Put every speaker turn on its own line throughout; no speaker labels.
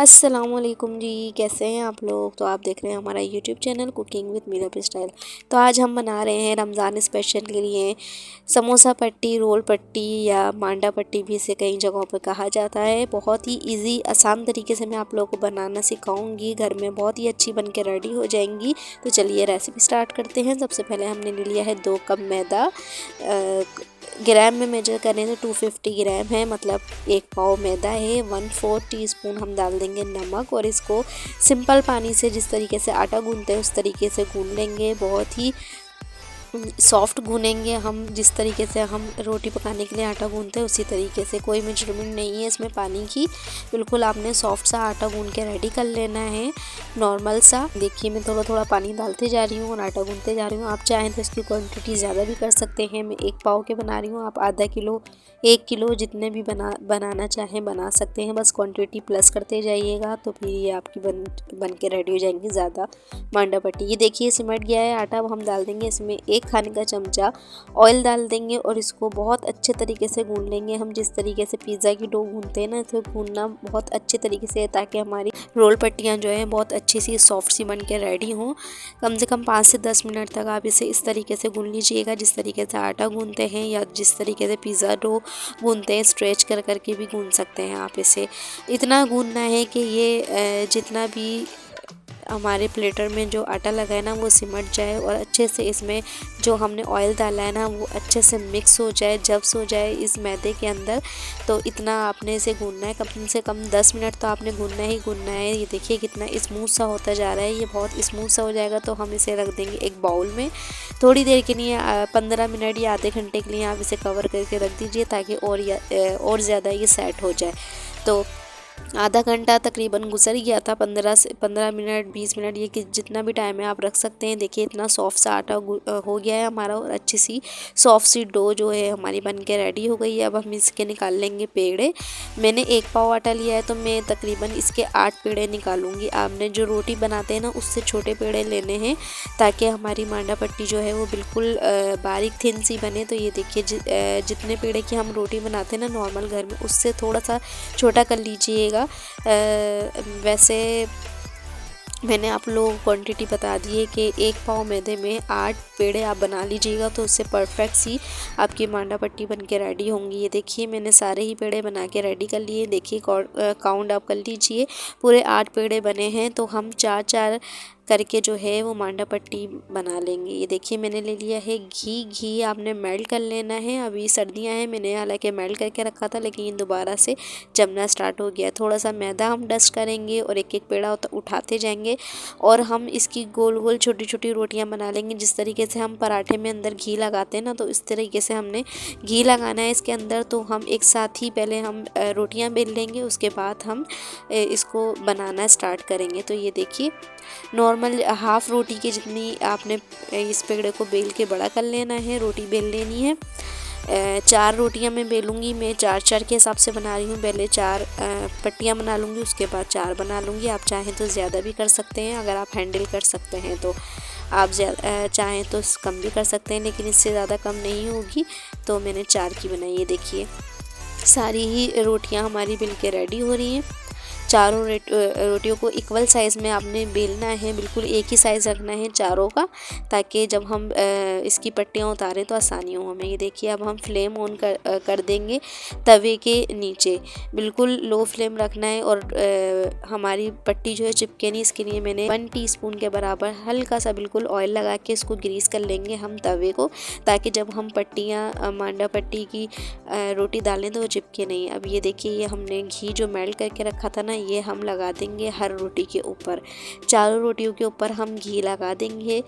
अस्सलामुअलैकुम जी, कैसे हैं आप लोग। तो आप देख रहे हैं हमारा YouTube channel cooking with Meerab style. तो आज हम बना रहे हैं रमज़ान स्पेशल के लिए समोसा पट्टी, रोल पट्टी या मांडा पट्टी भी इसे कई जगहों पर कहा जाता है। बहुत ही इजी आसान तरीके से मैं आप लोगों को बनाना सिखाऊंगी। घर में बहुत ही अच्छी बन के रेडी हो जाएंगी। तो चलिए रेसिपी स्टार्ट करते हैं। सबसे पहले हमने ले लिया है 2 कप मैदा। ग्राम में मेजर करें तो 250 ग्राम है, मतलब 1 पाव मैदा है। 1/4 टीस्पून हम डाल देंगे नमक और इसको सिंपल पानी से जिस तरीके से आटा गूंथते हैं उस तरीके से गूंथ लेंगे। बहुत ही सॉफ्ट गूनेंगे हम, जिस तरीके से हम रोटी पकाने के लिए आटा गूंथते हैं उसी तरीके से। कोई मेजरमेंट नहीं है इसमें पानी की, बिल्कुल आपने सॉफ्ट सा आटा गूंथ के रेडी कर लेना है, नॉर्मल सा। देखिए मैं थोड़ा थोड़ा पानी डालते जा रही हूँ और आटा गूंथते जा रही हूँ। आप चाहें तो इसकी क्वांटिटी ज़्यादा भी कर सकते हैं। मैं 1 पाव के बना रही हूँ, आप आधा किलो 1 किलो जितने भी बनाना चाहें बना सकते हैं। बस क्वांटिटी प्लस करते जाइएगा तो फिर ये आपकी बन के रेडी हो जाएंगी ज़्यादा मांडा पट्टी। ये देखिए सिमट गया है आटा। अब हम डाल देंगे इसमें 1 खाने का चमचा ऑयल डाल देंगे और इसको बहुत अच्छे तरीके से गूंथ लेंगे। हम जिस तरीके से पिज़्ज़ा की डो गूंथते हैं ना, इसे गूंथना बहुत अच्छे तरीके से, ताकि हमारी रोल पट्टियाँ जो है बहुत अच्छी सी सॉफ्ट सी बन के रेडी हों। कम से कम 5 से 10 मिनट तक आप इसे इस तरीके से गूंथ लीजिएगा, जिस तरीके से आटा गूंथते हैं या जिस तरीके से पिज़्ज़ा डो गूंथते हैं। स्ट्रेच कर करके भी गूंथ सकते हैं आप इसे। इतना गूंथना है कि ये जितना भी हमारे प्लेटर में जो आटा लगा है ना वो सिमट जाए और अच्छे से इसमें जो हमने ऑयल डाला है ना वो अच्छे से मिक्स हो जाए, जब्स हो जाए इस मैदे के अंदर। तो इतना आपने इसे गूंथना है, कम से कम 10 मिनट तो आपने गूंथना ही गूंथना है। ये देखिए कितना स्मूथ सा होता जा रहा है। ये बहुत स्मूथ सा हो जाएगा तो हम इसे रख देंगे एक बाउल में। थोड़ी देर के लिए 15 मिनट या आधे घंटे के लिए आप इसे कवर करके रख दीजिए, ताकि और ज़्यादा ये सेट हो जाए। तो आधा घंटा तकरीबन गुजर गया था, 15 मिनट 20 मिनट, ये कि जितना भी टाइम है आप रख सकते हैं। देखिए इतना सॉफ्ट सा आटा हो गया है हमारा और अच्छी सी सॉफ्ट सी डो जो है हमारी बन के रेडी हो गई है। अब हम इसके निकाल लेंगे पेड़े। मैंने 1 पाव आटा लिया है तो मैं तकरीबन इसके 8 पेड़े निकालूंगी। आपने जो रोटी बनाते हैं ना उससे छोटे पेड़े लेने हैं, ताकि हमारी मांडा पट्टी जो है वो बिल्कुल बारीक थिन सी बने। तो ये देखिए जितने पेड़े की हम रोटी बनाते हैं ना नॉर्मल घर में, उससे थोड़ा सा छोटा कर लीजिएगा। वैसे मैंने आप लोगों को क्वांटिटी बता दी है कि 1 पाव मैदे में 8 पेड़े आप बना लीजिएगा, तो उससे परफेक्ट सी आपकी मांडा पट्टी बन के रेडी होंगी। ये देखिए मैंने सारे ही पेड़े बना के रेडी कर लिए। देखिए काउंट आप कर लीजिए, पूरे 8 पेड़े बने हैं। तो हम 4-4 करके जो है वो मांडा पट्टी बना लेंगे। ये देखिए मैंने ले लिया है घी आपने मेल्ट कर लेना है। अभी सर्दियां हैं, मैंने हालांकि मेल्ट करके रखा था लेकिन ये दोबारा से जमना स्टार्ट हो गया। थोड़ा सा मैदा हम डस्ट करेंगे और एक एक पेड़ा उठाते जाएंगे और हम इसकी गोल गोल छोटी छोटी रोटियां बना लेंगे। जिस तरीके से हम पराठे में अंदर घी लगाते हैं ना, तो इस तरीके से हमने घी लगाना है इसके अंदर। तो हम एक साथ ही पहले हम रोटियां बेल लेंगे, उसके बाद हम इसको बनाना स्टार्ट करेंगे। तो ये देखिए नॉर्मल हाफ़ रोटी के जितनी आपने इस पेड़े को बेल के बड़ा कर लेना है, रोटी बेल लेनी है। 4 रोटियां मैं बेलूँगी। मैं 4-4 के हिसाब से बना रही हूँ। पहले 4 पट्टियाँ बना लूँगी, उसके बाद 4 बना लूँगी। आप चाहें तो ज़्यादा भी कर सकते हैं, अगर आप हैंडल कर सकते हैं तो। आप चाहें तो कम भी कर सकते हैं, लेकिन इससे ज़्यादा कम नहीं होगी। तो मैंने 4 की बनाई है। देखिए सारी ही रोटियाँ हमारी बेल के रेडी हो रही हैं। चारों रोटियों को इक्वल साइज़ में आपने बेलना है, बिल्कुल एक ही साइज़ रखना है चारों का, ताकि जब हम इसकी पट्टियाँ उतारें तो आसानी हो हमें। ये देखिए अब हम फ्लेम ऑन कर देंगे तवे के नीचे, बिल्कुल लो फ्लेम रखना है और हमारी पट्टी जो है चिपके नहीं, इसके लिए मैंने 1 टीस्पून के बराबर हल्का सा बिल्कुल ऑयल लगा के इसको ग्रीस कर लेंगे हम तवे को, ताकि जब हम पट्टियाँ मांडा पट्टी की रोटी डालें तो वो चिपके नहीं। अब ये देखिए ये हमने घी जो मेल्ट करके रखा था ना, ये हम लगा देंगे हर रोटी के ऊपर। चारों रोटियों के ऊपर हम घी लगा देंगे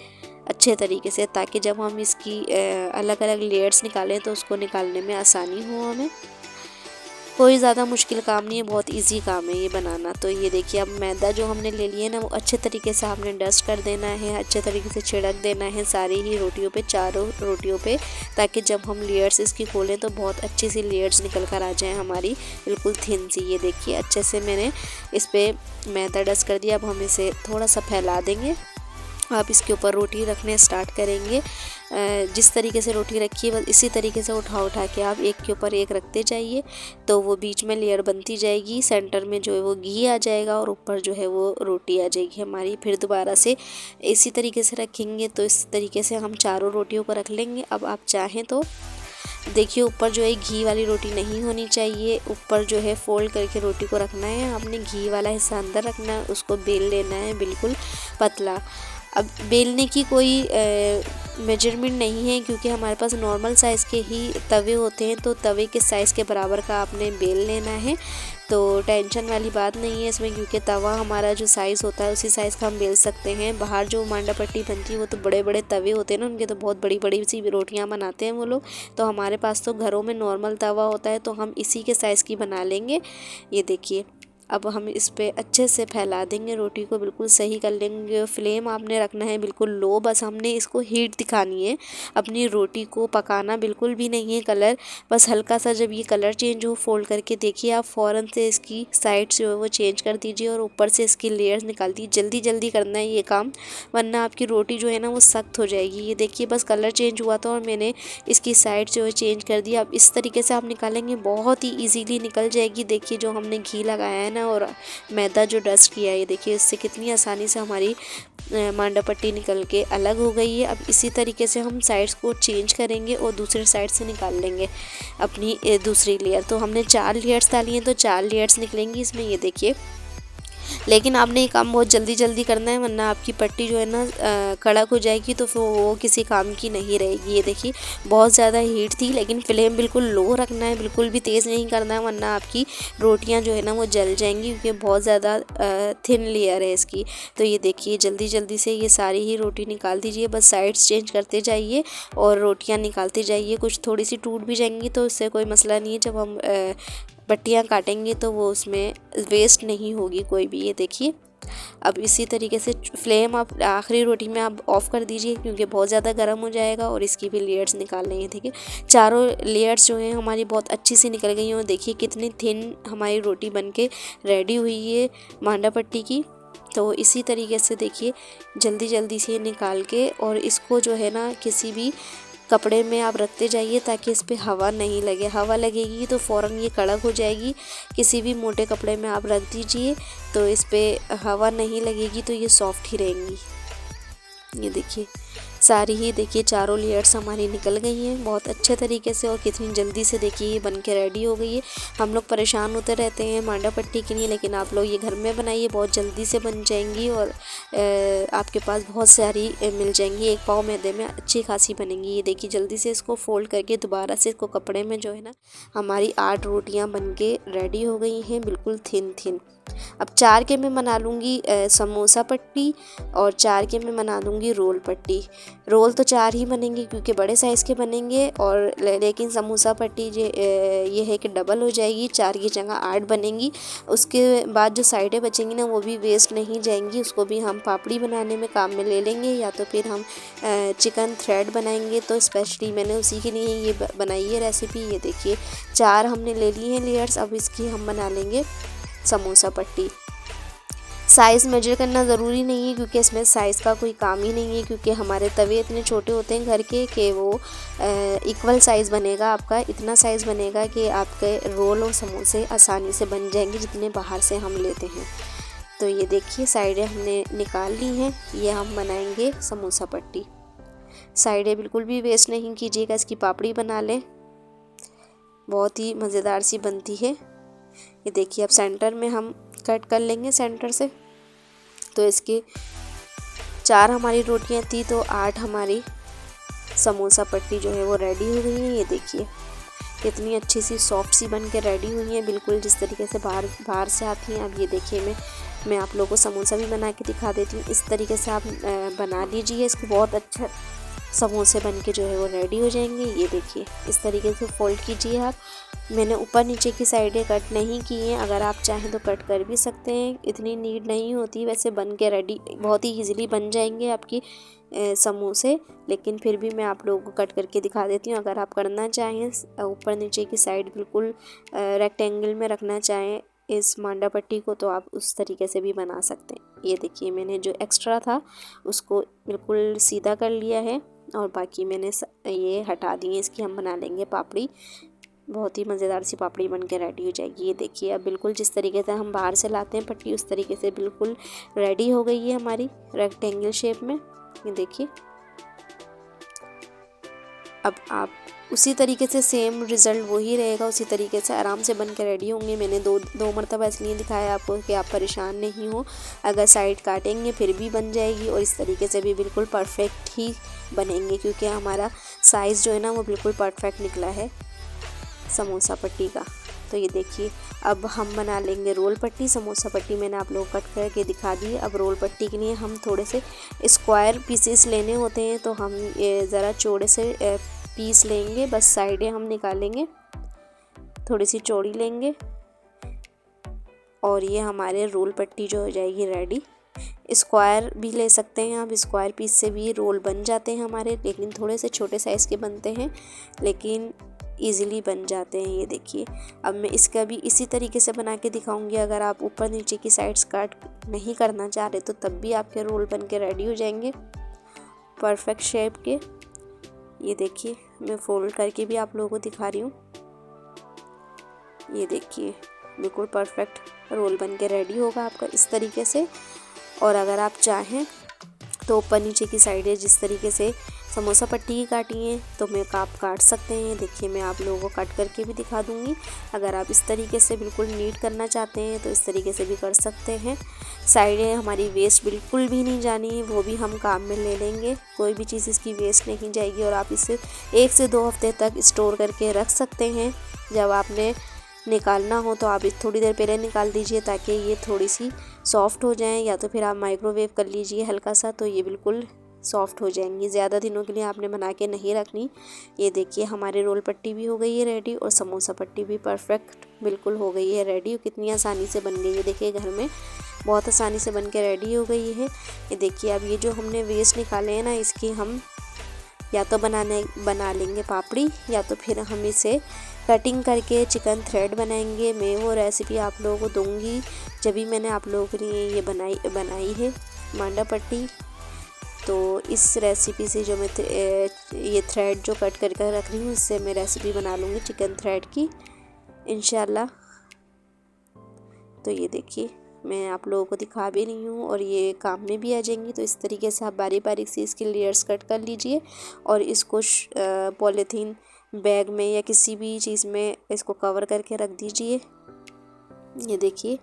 अच्छे तरीके से, ताकि जब हम इसकी अलग अलग लेयर्स निकालें तो उसको निकालने में आसानी हो हमें। कोई ज़्यादा मुश्किल काम नहीं है, बहुत इजी काम है ये बनाना। तो ये देखिए अब मैदा जो हमने ले लिए ना वो अच्छे तरीके से आपने डस्ट कर देना है, अच्छे तरीके से छिड़क देना है सारी ही रोटियों पे, चारों रोटियों पे, ताकि जब हम लेयर्स इसकी खोलें तो बहुत अच्छी सी लेयर्स निकल कर आ जाएँ हमारी, बिल्कुल थिन सी। ये देखिए अच्छे से मैंने इस पर मैदा डस्ट कर दिया। अब हम इसे थोड़ा सा फैला देंगे आप इसके ऊपर रोटी रखने स्टार्ट करेंगे। जिस तरीके से रोटी रखी है बस इसी तरीके से उठा के आप एक के ऊपर एक रखते जाइए, तो वो बीच में लेयर बनती जाएगी, सेंटर में जो है वो घी आ जाएगा और ऊपर जो है वो रोटी आ जाएगी हमारी। फिर दोबारा से इसी तरीके से रखेंगे, तो इस तरीके से हम चारों रोटियों को रख लेंगे। अब आप चाहें तो देखिए ऊपर जो है घी वाली रोटी नहीं होनी चाहिए, ऊपर जो है फोल्ड करके रोटी को रखना है, आपने घी वाला हिस्सा अंदर रखना है, उसको बेल लेना है बिल्कुल पतला। अब बेलने की कोई मेजरमेंट नहीं है, क्योंकि हमारे पास नॉर्मल साइज़ के ही तवे होते हैं, तो तवे के साइज़ के बराबर का आपने बेल लेना है। तो टेंशन वाली बात नहीं है इसमें, क्योंकि तवा हमारा जो साइज़ होता है उसी साइज़ का हम बेल सकते हैं। बाहर जो मांडा पट्टी बनती है वो तो बड़े बड़े तवे होते हैं ना, उनके तो बहुत बड़ी बड़ी सी रोटियां बनाते हैं वो लोग। तो हमारे पास तो घरों में नॉर्मल तवा होता है, तो हम इसी के साइज़ की बना लेंगे। ये देखिए अब हम इस पे अच्छे से फैला देंगे, रोटी को बिल्कुल सही कर लेंगे। फ्लेम आपने रखना है बिल्कुल लो, बस हमने इसको हीट दिखानी है, अपनी रोटी को पकाना बिल्कुल भी नहीं है। कलर बस हल्का सा जब ये कलर चेंज हो फोल्ड करके देखिए आप फ़ौरन से इसकी साइड जो है वो चेंज कर दीजिए और ऊपर से इसकी लेयर्स निकाल दीजिए। जल्दी जल्दी करना है ये काम, वरना आपकी रोटी जो है ना वो सख्त हो जाएगी। ये देखिए बस कलर चेंज हुआ था और मैंने इसकी साइड जो है चेंज कर दी। अब इस तरीके से आप निकालेंगे बहुत ही ईजीली निकल जाएगी। देखिए जो हमने घी लगाया है ना और मैदा जो डस्ट किया है, ये देखिए इससे कितनी आसानी से हमारी मांडा पट्टी निकल के अलग हो गई है। अब इसी तरीके से हम साइड्स को चेंज करेंगे और दूसरे साइड से निकाल लेंगे अपनी दूसरी लेयर। तो हमने 4 लेयर्स डाली हैं, तो 4 लेयर्स निकलेंगी इसमें, ये देखिए। लेकिन आपने ये काम बहुत जल्दी जल्दी करना है, वरना आपकी पट्टी जो है ना कड़क हो जाएगी, तो फिर वो किसी काम की नहीं रहेगी। ये देखिए बहुत ज़्यादा हीट थी, लेकिन फ्लेम बिल्कुल लो रखना है, बिल्कुल भी तेज़ नहीं करना है, वरना आपकी रोटियां जो है ना वो जल जाएंगी, क्योंकि बहुत ज़्यादा थिन लेयर है इसकी। तो ये देखिए जल्दी जल्दी से ये सारी ही रोटी निकाल दीजिए, बस साइड्स चेंज करते जाइए और रोटियाँ निकालते जाइए। कुछ थोड़ी सी टूट भी जाएंगी तो इससे कोई मसला नहीं है, जब हम पट्टियाँ काटेंगे तो वो उसमें वेस्ट नहीं होगी कोई भी। ये देखिए अब इसी तरीके से फ्लेम आप आखिरी रोटी में आप ऑफ़ कर दीजिए, क्योंकि बहुत ज़्यादा गर्म हो जाएगा और इसकी भी लेयर्स निकाल लेंगे। ठीक है, चारों लेयर्स जो हैं हमारी बहुत अच्छी सी निकल गई हैं और देखिए कितनी थिन हमारी रोटी बनके रेडी हुई है मांडा पट्टी की। तो इसी तरीके से देखिए जल्दी जल्दी से निकाल के और इसको जो है ना किसी भी कपड़े में आप रखते जाइए, ताकि इस पे हवा नहीं लगे। हवा लगेगी तो फ़ौरन ये कड़क हो जाएगी। किसी भी मोटे कपड़े में आप रख दीजिए, तो इस पे हवा नहीं लगेगी, तो ये सॉफ्ट ही रहेंगी। ये देखिए सारी ही देखिए चारों लेयर्स हमारी निकल गई हैं बहुत अच्छे तरीके से, और कितनी जल्दी से देखिए ये बन के रेडी हो गई है। हम लोग परेशान होते रहते हैं मांडा पट्टी के लिए, लेकिन आप लोग ये घर में बनाइए, बहुत जल्दी से बन जाएंगी और आपके पास बहुत सारी मिल जाएंगी। एक पाव मैदे में अच्छी खासी बनेंगी। ये देखिए जल्दी से इसको फोल्ड करके दोबारा से इसको कपड़े में जो है ना हमारी 8 रोटियाँ बन के रेडी हो गई हैं, बिल्कुल थिन थिन। अब 4 के मैं बना लूँगी समोसा पट्टी और 4 के मैं बना लूँगी रोल पट्टी। रोल तो 4 ही बनेंगे क्योंकि बड़े साइज़ के बनेंगे, और लेकिन समोसा पट्टी ये है कि डबल हो जाएगी, 4 की जगह 8 बनेंगी। उसके बाद जो साइडें बचेंगी ना वो भी वेस्ट नहीं जाएंगी, उसको भी हम पापड़ी बनाने में काम में ले लेंगे, या तो फिर हम चिकन थ्रेड बनाएंगे। तो स्पेशली मैंने उसी के लिए ये बनाई है रेसिपी। ये देखिए 4 हमने ले ली हैं लेयर्स। अब इसकी हम बना लेंगे समोसा पट्टी। साइज़ मेजर करना ज़रूरी नहीं है, क्योंकि इसमें साइज़ का कोई काम ही नहीं है, क्योंकि हमारे तवे इतने छोटे होते हैं घर के कि वो इक्वल साइज़ बनेगा आपका। इतना साइज़ बनेगा कि आपके रोल और समोसे आसानी से बन जाएंगे जितने बाहर से हम लेते हैं। तो ये देखिए साइडें हमने निकाल ली हैं, ये हम बनाएंगे समोसा पट्टी। साइडें बिल्कुल भी वेस्ट नहीं कीजिएगा, इसकी पापड़ी बना लें, बहुत ही मज़ेदार सी बनती है। ये देखिए अब सेंटर में हम कट कर लेंगे सेंटर से। तो इसकी 4 हमारी रोटियां थी, तो 8 हमारी समोसा पट्टी जो है वो रेडी हो गई है। ये देखिए कितनी अच्छी सी सॉफ्ट सी बन के रेडी हुई है, बिल्कुल जिस तरीके से बाहर से आती हैं। अब ये देखिए मैं आप लोगों को समोसा भी बना के दिखा देती हूँ। इस तरीके से आप बना लीजिए इसको, बहुत अच्छा समोसे बन के जो है वो रेडी हो जाएंगे। ये देखिए इस तरीके से फोल्ड कीजिए आप। मैंने ऊपर नीचे की साइडें कट नहीं की हैं, अगर आप चाहें तो कट कर भी सकते हैं, इतनी नीड नहीं होती। वैसे बन के रेडी बहुत ही इजीली बन जाएंगे आपकी समोसे, लेकिन फिर भी मैं आप लोगों को कट करके दिखा देती हूँ। अगर आप करना चाहें ऊपर नीचे की साइड बिल्कुल रेक्टेंगल में रखना चाहें इस मांडा पट्टी को, तो आप उस तरीके से भी बना सकते हैं। ये देखिए मैंने जो एक्स्ट्रा था उसको बिल्कुल सीधा कर लिया है और बाकी मैंने ये हटा दिए। इसकी हम बना लेंगे पापड़ी। बहुत ही मज़ेदार सी पापड़ी बन के रेडी हो जाएगी। ये देखिए अब बिल्कुल जिस तरीके से हम बाहर से लाते हैं पट्टी, उस तरीके से बिल्कुल रेडी हो गई है हमारी रेक्टेंगल शेप में। ये देखिए अब आप उसी तरीके से सेम रिज़ल्ट वही रहेगा, उसी तरीके से आराम से बन के रेडी होंगे। मैंने दो मरतबा इसलिए दिखाया आपको कि आप परेशान नहीं हो। अगर साइड काटेंगे फिर भी बन जाएगी और इस तरीके से भी बिल्कुल परफेक्ट ही बनेंगे, क्योंकि हमारा साइज़ जो है ना वो बिल्कुल परफेक्ट निकला है समोसा पट्टी का। तो ये देखिए अब हम बना लेंगे रोल पट्टी। समोसा पट्टी मैंने आप लोगों को कट करके दिखा दी। अब रोल पट्टी के लिए हम थोड़े से स्क्वायर पीसेस लेने होते हैं, तो हम ये ज़रा चौड़े से पीस लेंगे। बस साइडें हम निकालेंगे, थोड़ी सी चौड़ी लेंगे और ये हमारे रोल पट्टी जो हो जाएगी रेडी। स्क्वायर भी ले सकते हैं आप, स्क्वायर पीस से भी रोल बन जाते हैं हमारे, लेकिन थोड़े से छोटे साइज़ के बनते हैं लेकिन इजीली बन जाते हैं। ये देखिए अब मैं इसका भी इसी तरीके से बना के दिखाऊंगी। अगर आप ऊपर नीचे की साइड्स कट नहीं करना चाह रहे तो तब भी आपके रोल बन के रेडी हो जाएंगे परफेक्ट शेप के। ये देखिए मैं फोल्ड करके भी आप लोगों को दिखा रही हूँ। ये देखिए बिल्कुल परफेक्ट रोल बन के रेडी होगा आपका इस तरीके से। और अगर आप चाहें तो ऊपर नीचे की साइडें जिस तरीके से समोसा पट्टी की काटी हैं तो मैं आप काट सकते हैं। देखिए मैं आप लोगों को कट करके भी दिखा दूंगी। अगर आप इस तरीके से बिल्कुल नीट करना चाहते हैं तो इस तरीके से भी कर सकते हैं। साइडें हमारी वेस्ट बिल्कुल भी नहीं जानी, वो भी हम काम में ले लेंगे। कोई भी चीज़ इसकी वेस्ट नहीं जाएगी और आप इसे 1 से 2 हफ्ते तक स्टोर करके रख सकते हैं। जब आपने निकालना हो तो आप थोड़ी देर पहले निकाल दीजिए ताकि ये थोड़ी सी सॉफ़्ट हो जाएं, या तो फिर आप माइक्रोवेव कर लीजिए हल्का सा, तो ये बिल्कुल सॉफ़्ट हो जाएंगी। ज़्यादा दिनों के लिए आपने बना के नहीं रखनी। ये देखिए हमारे रोल पट्टी भी हो गई है रेडी और समोसा पट्टी भी परफेक्ट बिल्कुल हो गई है रेडी। कितनी आसानी से बन गई है, देखिए घर में बहुत आसानी से बन के रेडी हो गई है। ये देखिए अब ये जो हमने वेस्ट निकाले हैं ना, इसकी हम या तो बना लेंगे पापड़ी, या तो फिर हम इसे कटिंग करके चिकन थ्रेड बनाएंगे। मैं वो रेसिपी आप लोगों को दूंगी जब भी मैंने आप लोगों के लिए ये बनाई है मांडा पट्टी। तो इस रेसिपी से जो मैं ये थ्रेड जो कट करके रख रही हूँ, इससे मैं रेसिपी बना लूँगी चिकन थ्रेड की इंशाल्लाह। तो ये देखिए मैं आप लोगों को दिखा भी रही हूँ और ये काम में भी आ जाएंगी। तो इस तरीके से आप बारीक बारीक से इसकी लेयर्स कट कर लीजिए और इसको पॉलीथीन बैग में या किसी भी चीज़ में इसको कवर करके रख दीजिए। ये देखिए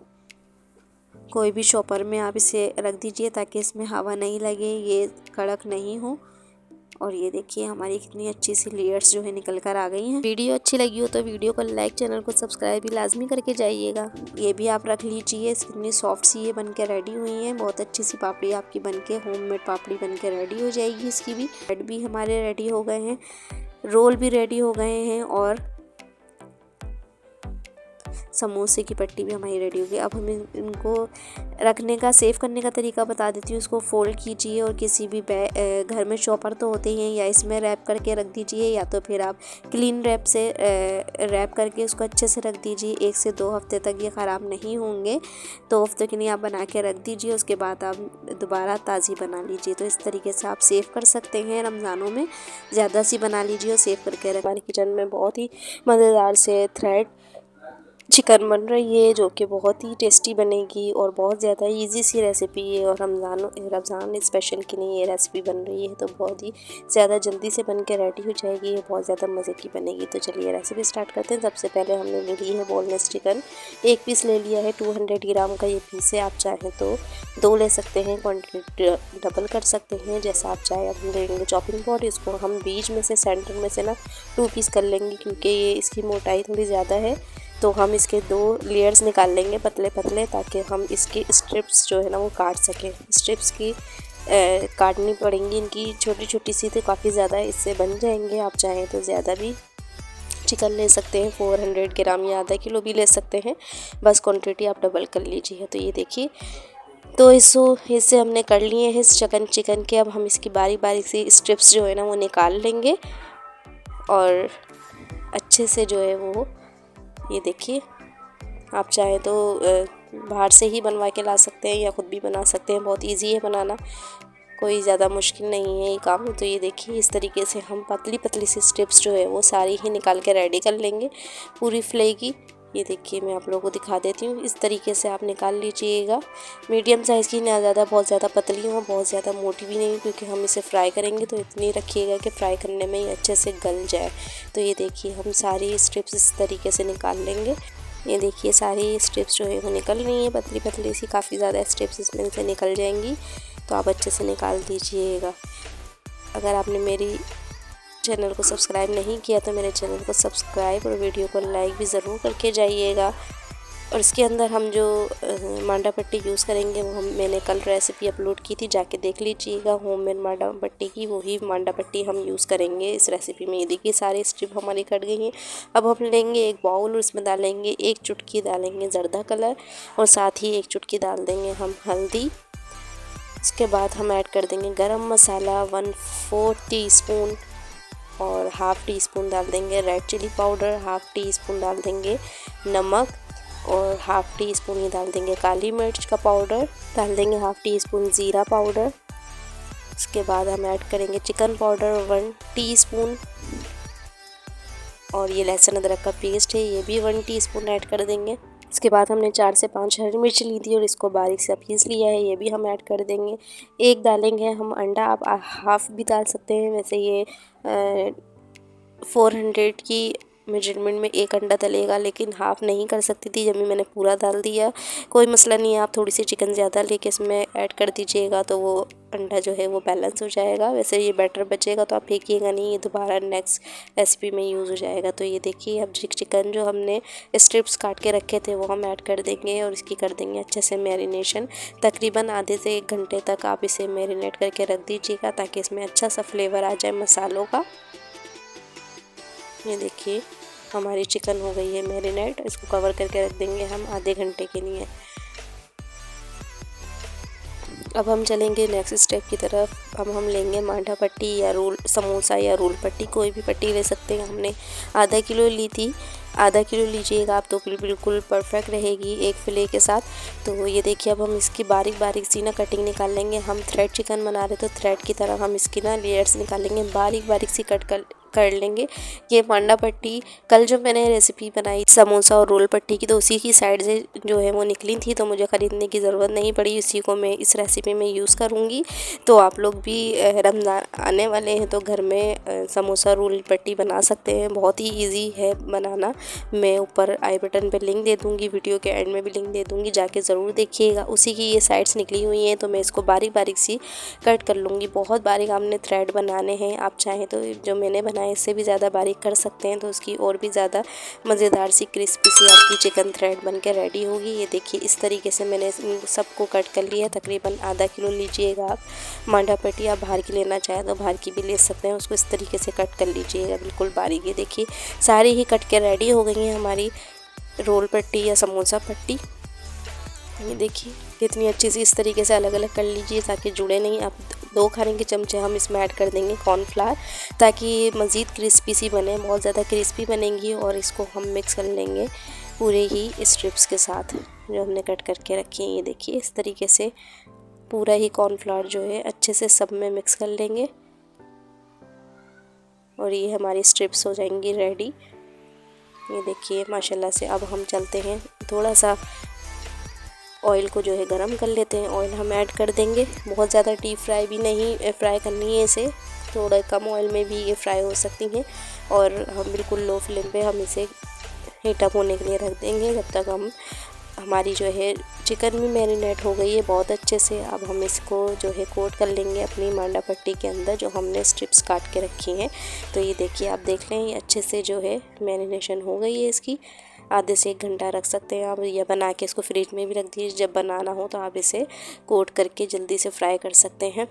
कोई भी शॉपर में आप इसे रख दीजिए ताकि इसमें हवा नहीं लगे, ये कड़क नहीं हो। और ये देखिए हमारी कितनी अच्छी सी लेयर्स जो है निकल कर आ गई हैं। वीडियो अच्छी लगी हो तो वीडियो को लाइक, चैनल को सब्सक्राइब भी लाजमी करके जाइएगा। ये भी आप रख लीजिए। कितनी सॉफ्ट सी ये बन के रेडी हुई हैं। बहुत अच्छी सी पापड़ी आपकी बन के होममेड पापड़ी बन के रेडी हो जाएगी। इसकी भी ब्रेड भी हमारे रेडी हो गए हैं, रोल भी रेडी हो गए हैं और समोसे की पट्टी भी हमारी रेडी हो गई। अब हम इनको रखने का, सेव करने का तरीका बता देती हूँ। इसको फोल्ड कीजिए और किसी भी घर में चॉपर तो होते ही हैं, या इसमें रैप करके रख दीजिए, या तो फिर आप क्लीन रैप से रैप करके उसको अच्छे से रख दीजिए। 1 से 2 हफ्ते तक ये ख़राब नहीं होंगे। 2 हफ्ते के लिए आप बना के रख दीजिए, उसके बाद आप दोबारा ताज़ी बना लीजिए। तो इस तरीके से आप सेव कर सकते हैं। रमज़ानों में ज़्यादा सी बना लीजिए और सेव करके रख। हमारे किचन में बहुत ही मज़ेदार से थ्रेड चिकन बन रही है जो कि बहुत ही टेस्टी बनेगी और बहुत ज़्यादा इजी सी रेसिपी है। और रमज़ान स्पेशल के लिए ये रेसिपी बन रही है, तो बहुत ही ज़्यादा जल्दी से बन के रेडी हो जाएगी। ये बहुत ज़्यादा मज़े की बनेगी। तो चलिए रेसिपी स्टार्ट करते हैं। सबसे पहले हमने ले ली है बोनलेस चिकन, 1 पीस ले लिया है। 200 ग्राम का ये पीस है। आप चाहें तो 2 ले सकते हैं, क्वान्टिटी डबल कर सकते हैं जैसा आप चाहें। अब हम लेंगे चॉपिंग बोर्ड, इसको हम बीच में से सेंटर में से ना 2 पीस कर लेंगे, क्योंकि ये इसकी मोटाई थोड़ी ज़्यादा है। तो हम इसके 2 लेयर्स निकाल लेंगे पतले पतले, ताकि हम इसकी स्ट्रिप्स जो है ना वो काट सकें। स्ट्रिप्स की काटनी पड़ेंगी इनकी छोटी छोटी सी, तो काफ़ी ज़्यादा इससे बन जाएंगे। आप चाहें तो ज़्यादा भी चिकन ले सकते हैं, 400 ग्राम या आधा किलो भी ले सकते हैं। बस क्वांटिटी आप डबल कर लीजिए। तो ये देखिए, तो इससे हमने कर लिए हैं इस चिकन के। अब हम इसकी बारीक बारीक सी स्ट्रिप्स जो है ना वो निकाल लेंगे और अच्छे से जो है वो, ये देखिए आप चाहे तो बाहर से ही बनवा के ला सकते हैं या ख़ुद भी बना सकते हैं। बहुत इजी है बनाना, कोई ज़्यादा मुश्किल नहीं है ये काम। तो ये देखिए इस तरीके से हम पतली पतली सी स्ट्रिप्स जो है वो सारी ही निकाल के रेडी कर लेंगे पूरी फ्ले की। ये देखिए मैं आप लोगों को दिखा देती हूँ, इस तरीके से आप निकाल लीजिएगा। मीडियम साइज़ की, ना ज़्यादा बहुत ज़्यादा पतली हो, बहुत ज़्यादा मोटी भी नहीं, क्योंकि हम इसे फ्राई करेंगे तो इतनी रखिएगा कि फ्राई करने में ही अच्छे से गल जाए। तो ये देखिए हम सारी स्ट्रिप्स इस तरीके से निकाल लेंगे। ये देखिए सारी स्ट्रिप्स जो है वो निकल रही हैं, पतली पतली सी, काफ़ी ज़्यादा स्ट्रिप्स इसमें से निकल जाएंगी। तो आप अच्छे से निकाल दीजिएगा। अगर आपने मेरी चैनल को सब्सक्राइब नहीं किया तो मेरे चैनल को सब्सक्राइब और वीडियो को लाइक भी ज़रूर करके जाइएगा। और इसके अंदर हम जो मांडा पट्टी यूज़ करेंगे वो मैंने कल रेसिपी अपलोड की थी, जाके देख लीजिएगा होममेड मांडा पट्टी की। वही मांडा पट्टी हम यूज़ करेंगे इस रेसिपी में। ये देखिए सारी स्ट्रिप हमारी कट गई हैं। अब हम लेंगे एक बाउल और उसमें डालेंगे 1 चुटकी डालेंगे जर्दा कलर, और साथ ही 1 चुटकी डाल देंगे हम हल्दी। इसके बाद हम ऐड कर देंगे गरम मसाला 1/4 टीस्पून, और हाफ़ टी स्पून डाल देंगे red chilli powder, half teaspoon डाल देंगे नमक, और हाफ़ टी स्पून ही डाल देंगे काली मिर्च का पाउडर, डाल देंगे हाफ़ टी स्पून ज़ीरा पाउडर। इसके बाद हम ऐड करेंगे चिकन पाउडर 1 टीस्पून, और ये लहसुन अदरक का पेस्ट है ये भी 1 टीस्पून ऐड कर देंगे। इसके बाद हमने 4 से 5 हरी मिर्च ली थी और इसको बारीक से पीस लिया है, ये भी हम ऐड कर देंगे। एक डालेंगे हम अंडा, आप हाफ़ भी डाल सकते हैं। वैसे ये 400 की मेजरमेंट में 1 अंडा डलेगा, लेकिन हाफ़ नहीं कर सकती थी जब भी मैंने पूरा डाल दिया। कोई मसला नहीं है, आप थोड़ी सी चिकन ज़्यादा लेके इसमें ऐड कर दीजिएगा तो वो अंडा जो है वो बैलेंस हो जाएगा। वैसे ये बैटर बचेगा तो आप फेंकिएगा नहीं, ये दोबारा नेक्स्ट रेसिपी में यूज़ हो जाएगा। तो ये देखिए अब चिकन जो हमने स्ट्रिप्स काट के रखे थे वो हम ऐड कर देंगे और इसकी कर देंगे अच्छे से मैरिनेशन। तकरीबन आधे से 1 घंटे तक आप इसे मैरिनेट करके रख दीजिएगा ताकि इसमें अच्छा सा फ्लेवर आ जाए मसालों का। ये देखिए हमारी चिकन हो गई है मैरिनेट, इसको कवर करके रख देंगे हम आधे घंटे के लिए। अब हम चलेंगे नेक्स्ट स्टेप की तरफ। अब हम लेंगे मांडा पट्टी या रोल समोसा या रोल पट्टी, कोई भी पट्टी ले सकते हैं। हमने आधा किलो ली थी, आधा किलो लीजिएगा आप तो बिल्कुल परफेक्ट रहेगी एक फिले के साथ। तो ये देखिए अब हम इसकी बारीक बारीक सी ना कटिंग निकाल लेंगे। हम थ्रेड चिकन बना रहे तो थ्रेड की तरह हम इसकी ना लेयर्स निकालेंगे, बारीक बारीक सी कट कर लेंगे। ये मांडा पट्टी कल जो मैंने रेसिपी बनाई समोसा और रोल पट्टी की, तो उसी की साइड से जो है वो निकली थी, तो मुझे ख़रीदने की ज़रूरत नहीं पड़ी। उसी को मैं इस रेसिपी में यूज़ करूँगी। तो आप लोग भी रमज़ान आने वाले हैं तो घर में समोसा रोल पट्टी बना सकते हैं, बहुत ही ईजी है बनाना। मैं ऊपर आई बटन पे लिंक दे दूँगी, वीडियो के एंड में भी लिंक दे दूँगी, जाके ज़रूर देखिएगा। उसी की ये साइड्स निकली हुई हैं तो मैं इसको बारीक बारीक सी कट कर लूँगी। बहुत बारीक आपने थ्रेड बनाने हैं, आप चाहें तो जो मैंने बनाया इससे भी ज़्यादा बारीक कर सकते हैं, तो उसकी और भी ज़्यादा मज़ेदार सी क्रिस्पी सी आपकी चिकन थ्रेड बन के रेडी होगी। ये देखिए इस तरीके से मैंने सबको कट कर लिया। तकरीबन आधा किलो लीजिएगा आप मांडा पट्टी, आप बाहर की लेना चाहें तो बाहर की भी ले सकते हैं। उसको इस तरीके से कट कर लीजिएगा बिल्कुल बारीक। ये देखिए सारी ही कट के रेडी हो गई हैं हमारी रोल पट्टी या समोसा पट्टी। ये देखिए कितनी अच्छी सी इस तरीके से अलग अलग कर लीजिए ताकि जुड़े नहीं। आप 2 खाने के चमचे हम इसमें ऐड कर देंगे कॉर्नफ्लावर, ताकि ये मज़ीद क्रिस्पी सी बने, बहुत ज़्यादा क्रिस्पी बनेंगी। और इसको हम मिक्स कर लेंगे पूरे ही स्ट्रिप्स के साथ जो हमने कट करके रखी हैं। ये देखिए इस तरीके से पूरा ही कॉर्नफ्लावर जो है अच्छे से सब में मिक्स कर लेंगे और ये हमारी स्ट्रिप्स हो जाएंगी रेडी। ये देखिए माशाल्लाह से। अब हम चलते हैं, थोड़ा सा ऑयल को जो है गरम कर लेते हैं। ऑयल हम ऐड कर देंगे, बहुत ज़्यादा डीप फ्राई भी नहीं फ्राई करनी है इसे, थोड़ा कम ऑयल में भी ये फ्राई हो सकती हैं। और हम बिल्कुल लो फ्लेम पे हम इसे हीटअप होने के लिए रख देंगे जब तक हमारी जो है चिकन भी मैरिनेट हो गई है बहुत अच्छे से। अब हम इसको जो है कोट कर लेंगे अपनी मांडा पट्टी के अंदर जो हमने स्ट्रिप्स काट के रखी हैं। तो ये देखिए आप देख लें ये अच्छे से जो है मैरिनेशन हो गई है इसकी। आधे से 1 घंटा रख सकते हैं आप, या बना के इसको फ्रिज में भी रख दीजिए। जब बनाना हो तो आप इसे कोट करके जल्दी से फ्राई कर सकते हैं।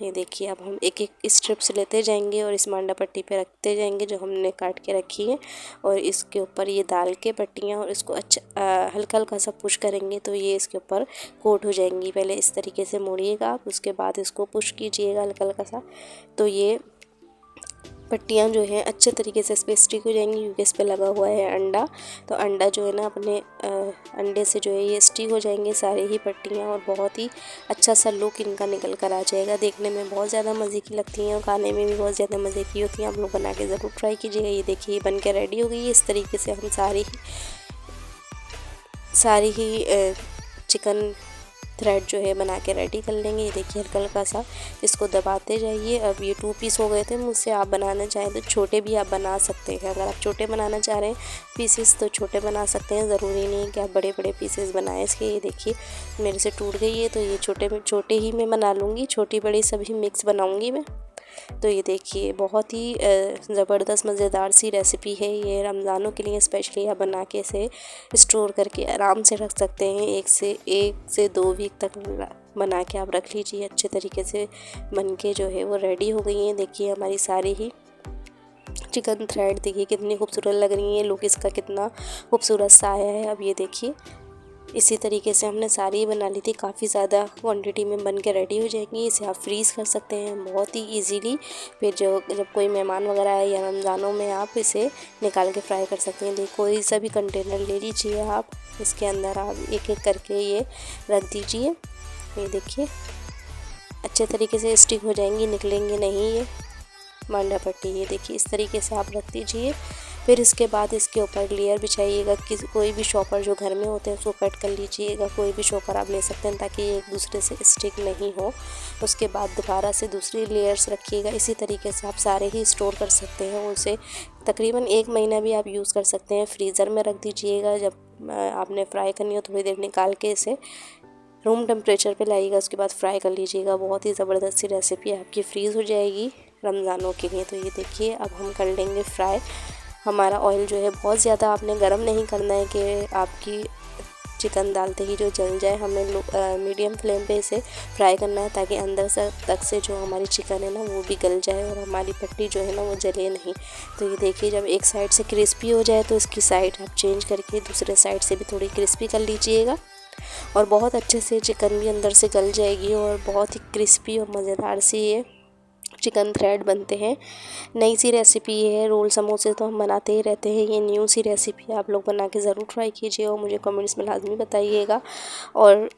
ये देखिए अब हम एक एक स्ट्रिप्स लेते जाएंगे और इस मांडा पट्टी पे रखते जाएंगे जो हमने काट के रखी है, और इसके ऊपर ये डाल के पट्टियाँ, और इसको अच्छा हल्का हल्का सा पुश करेंगे तो ये इसके ऊपर कोट हो जाएंगी। पहले इस तरीके से मोड़िएगा आप, उसके बाद इसको पुश कीजिएगा हल्का हल्का सा, तो ये पट्टियाँ जो हैं अच्छे तरीके से इस पर स्टिक हो जाएंगी, क्योंकि इस पर लगा हुआ है अंडा। तो अंडा जो है ना अपने अंडे से जो है ये स्टिक हो जाएंगे सारी ही पट्टियाँ, और बहुत ही अच्छा सा लुक इनका निकल कर आ जाएगा। देखने में बहुत ज़्यादा मज़े की लगती हैं और खाने में भी बहुत ज़्यादा मज़े की होती हैं। आप लोग बना के ज़रूर ट्राई कीजिएगा। ये देखिए ये बन के रेडी हो गई है। इस तरीके से हम सारी ही चिकन थ्रेड जो है बना के रेडी कर लेंगे। ये देखिए हल्का हल्का सा इसको दबाते जाइए। अब ये 2 पीस हो गए थे। मुझसे आप बनाना चाहें तो छोटे भी आप बना सकते हैं। अगर आप छोटे बनाना चाह रहे हैं पीसेस तो छोटे बना सकते हैं, ज़रूरी नहीं है कि आप बड़े बड़े पीसेस बनाएं इसके। ये देखिए मेरे से टूट गई है, तो ये छोटे ही मैं बना लूँगी, छोटी बड़ी सभी मिक्स बनाऊँगी मैं। तो ये देखिए बहुत ही ज़बरदस्त मज़ेदार सी रेसिपी है ये। रमज़ानों के लिए स्पेशली आप बना के इसे स्टोर करके आराम से रख सकते हैं। एक से 2 वीक तक बना के आप रख लीजिए। अच्छे तरीके से बन के जो है वो रेडी हो गई हैं। देखिए हमारी सारी ही चिकन थ्रेड देखिए कितनी खूबसूरत लग रही है। लुक इसका कितना खूबसूरत सा आया है। अब ये देखिए इसी तरीके से हमने सारी बना ली थी। काफ़ी ज़्यादा क्वांटिटी में बन के रेडी हो जाएंगी। इसे आप फ्रीज़ कर सकते हैं बहुत ही इजीली। फिर जब कोई मेहमान वगैरह आए या रमज़ानों में आप इसे निकाल के फ्राई कर सकते हैं। देखिए कोई सा भी कंटेनर ले लीजिए आप, इसके अंदर आप एक एक करके ये रख दीजिए। ये देखिए अच्छे तरीके से स्टिक हो जाएंगी, निकलेंगे नहीं ये मांडा पट्टी। ये देखिए इस तरीके से आप रख दीजिए। फिर इसके बाद इसके ऊपर लेयर बिछाइएगा। कोई भी शॉपर जो घर में होते हैं उसको कट कर लीजिएगा। कोई भी शॉपर आप ले सकते हैं ताकि ये एक दूसरे से स्टिक नहीं हो। उसके बाद दोबारा से दूसरी लेयर्स रखिएगा। इसी तरीके से आप सारे ही स्टोर कर सकते हैं। उसे तकरीबन 1 महीना भी आप यूज़ कर सकते हैं। फ्रीज़र में रख दीजिएगा। जब आपने फ्राई करनी हो थोड़ी देर निकाल के इसे रूम टेम्परेचर पे लाइएगा। उसके बाद फ्राई कर लीजिएगा। बहुत ही ज़बरदस्त सी रेसिपी आपकी फ्रीज़ हो जाएगी रमज़ानों के लिए। तो ये देखिए अब हम कर लेंगे फ्राई। हमारा ऑयल जो है बहुत ज़्यादा आपने गर्म नहीं करना है कि आपकी चिकन डालते ही जो जल जाए। हमें मीडियम फ्लेम पे इसे फ्राई करना है ताकि अंदर से तक से जो हमारी चिकन है ना वो भी गल जाए और हमारी पट्टी जो है ना वो जले नहीं। तो ये देखिए जब एक साइड से क्रिस्पी हो जाए तो इसकी साइड आप चेंज करके दूसरे साइड से भी थोड़ी क्रिस्पी कर लीजिएगा, और बहुत अच्छे से चिकन भी अंदर से गल जाएगी और बहुत ही क्रिस्पी और मज़ेदार सी ये चिकन थ्रेड बनते हैं। नई सी रेसिपी है। रोल समोसे तो हम बनाते ही रहते हैं, ये न्यू सी रेसिपी आप लोग बना के ज़रूर ट्राई कीजिए और मुझे कमेंट्स में लाजमी बताइएगा। और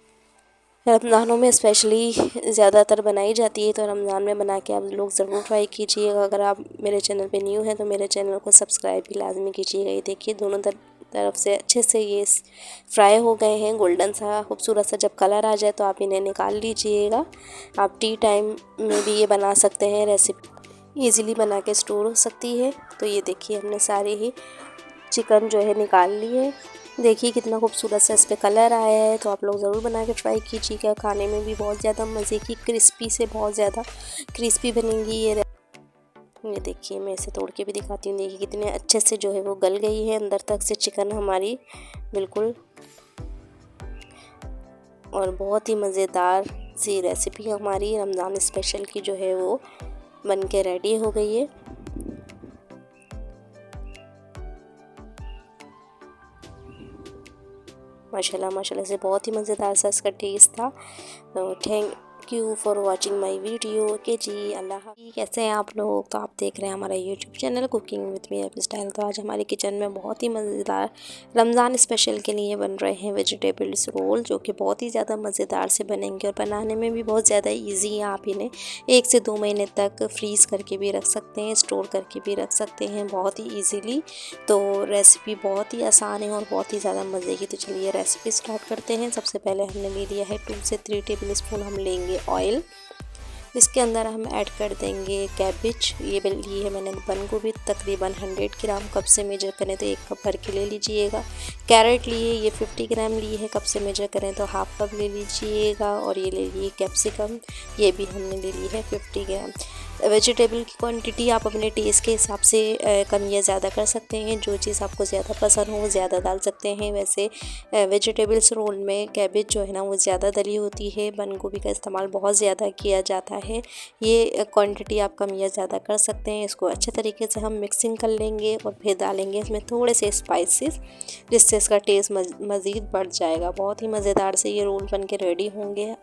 रमज़ानों में स्पेशली ज़्यादातर बनाई जाती है, तो रमज़ान में बना के आप लोग ज़रूर ट्राई कीजिएगा। अगर आप मेरे चैनल पे न्यू हैं तो मेरे चैनल को सब्सक्राइब भी लाजमी कीजिएगा। ये देखिए दोनों तरफ से अच्छे से ये फ्राई हो गए हैं गोल्डन सा खूबसूरत सा। जब कलर आ जाए तो आप इन्हें निकाल लीजिएगा। आप टी टाइम में भी ये बना सकते हैं। रेसिपी ईज़िली बना के स्टोर हो सकती है। तो ये देखिए हमने सारे ही चिकन जो है निकाल लिए। देखिए कितना खूबसूरत सा इस पर कलर आया है। तो आप लोग ज़रूर बना के ट्राई कीजिएगा। खाने में भी बहुत ज़्यादा मज़े की क्रिस्पी से बहुत ज़्यादा क्रिस्पी बनेंगी ये देखिए मैं इसे तोड़ के भी दिखाती हूँ। देखिए कितने अच्छे से जो है वो गल गई है अंदर तक से चिकन हमारी बिल्कुल, और बहुत ही मज़ेदार सी रेसिपी हमारी रमज़ान स्पेशल की जो है वो बन के रेडी हो गई है। माशाल्लाह माशाल्लाह से बहुत ही मज़ेदार सा इसका टेस्ट था। तो thank you for watching my video. Okay जी, अल्लाह हाफ़िज़। कैसे हैं आप लोग? तो आप देख रहे हैं हमारा YouTube channel cooking with Meera style. तो आज हमारे किचन में बहुत ही मज़ेदार रमज़ान स्पेशल के लिए बन रहे हैं वेजिटेबल्स रोल, जो कि बहुत ही ज़्यादा मज़ेदार से बनेंगे और बनाने में भी बहुत ज़्यादा ईजी है। आप इन्हें 1 से 2 महीने तक फ्रीज़ करके भी रख सकते हैं, स्टोर करके भी रख सकते हैं बहुत ही ईजीली। तो रेसिपी बहुत ही आसान है और बहुत ही ज़्यादा मज़े की। तो चलिए रेसिपी स्टार्ट करते हैं। सबसे पहले हमने ले लिया है 2 से 3 टेबल स्पून हम लेंगे ऑयल। इसके अंदर हम ऐड कर देंगे कैबिज। ये ली है मैंने बंद गोभी तकरीबन 100 ग्राम। कप से मेजर करें तो 1 कप भर के ले लीजिएगा। कैरेट लिए ये 50 ग्राम लिए है। कप से मेजर करें तो हाफ कप ले लीजिएगा। और ये ले लिए कैप्सिकम, ये भी हमने ले ली है 50 ग्राम। वेजिटेबल की क्वांटिटी आप अपने टेस्ट के हिसाब से कम या ज़्यादा कर सकते हैं। जो चीज़ आपको ज़्यादा पसंद हो वो ज़्यादा डाल सकते हैं। वैसे वेजिटेबल्स रोल में कैबेज जो है ना वो ज़्यादा दली होती है, बंद गोभी का इस्तेमाल बहुत ज़्यादा किया जाता है। ये क्वांटिटी आप कम या ज़्यादा कर सकते हैं। इसको अच्छे तरीके से हम मिक्सिंग कर लेंगे और फिर डालेंगे इसमें थोड़े से स्पाइसेस, जिससे इसका टेस्ट मज़ीद बढ़ जाएगा। बहुत ही मज़ेदार से ये रोल बन के रेडी होंगे।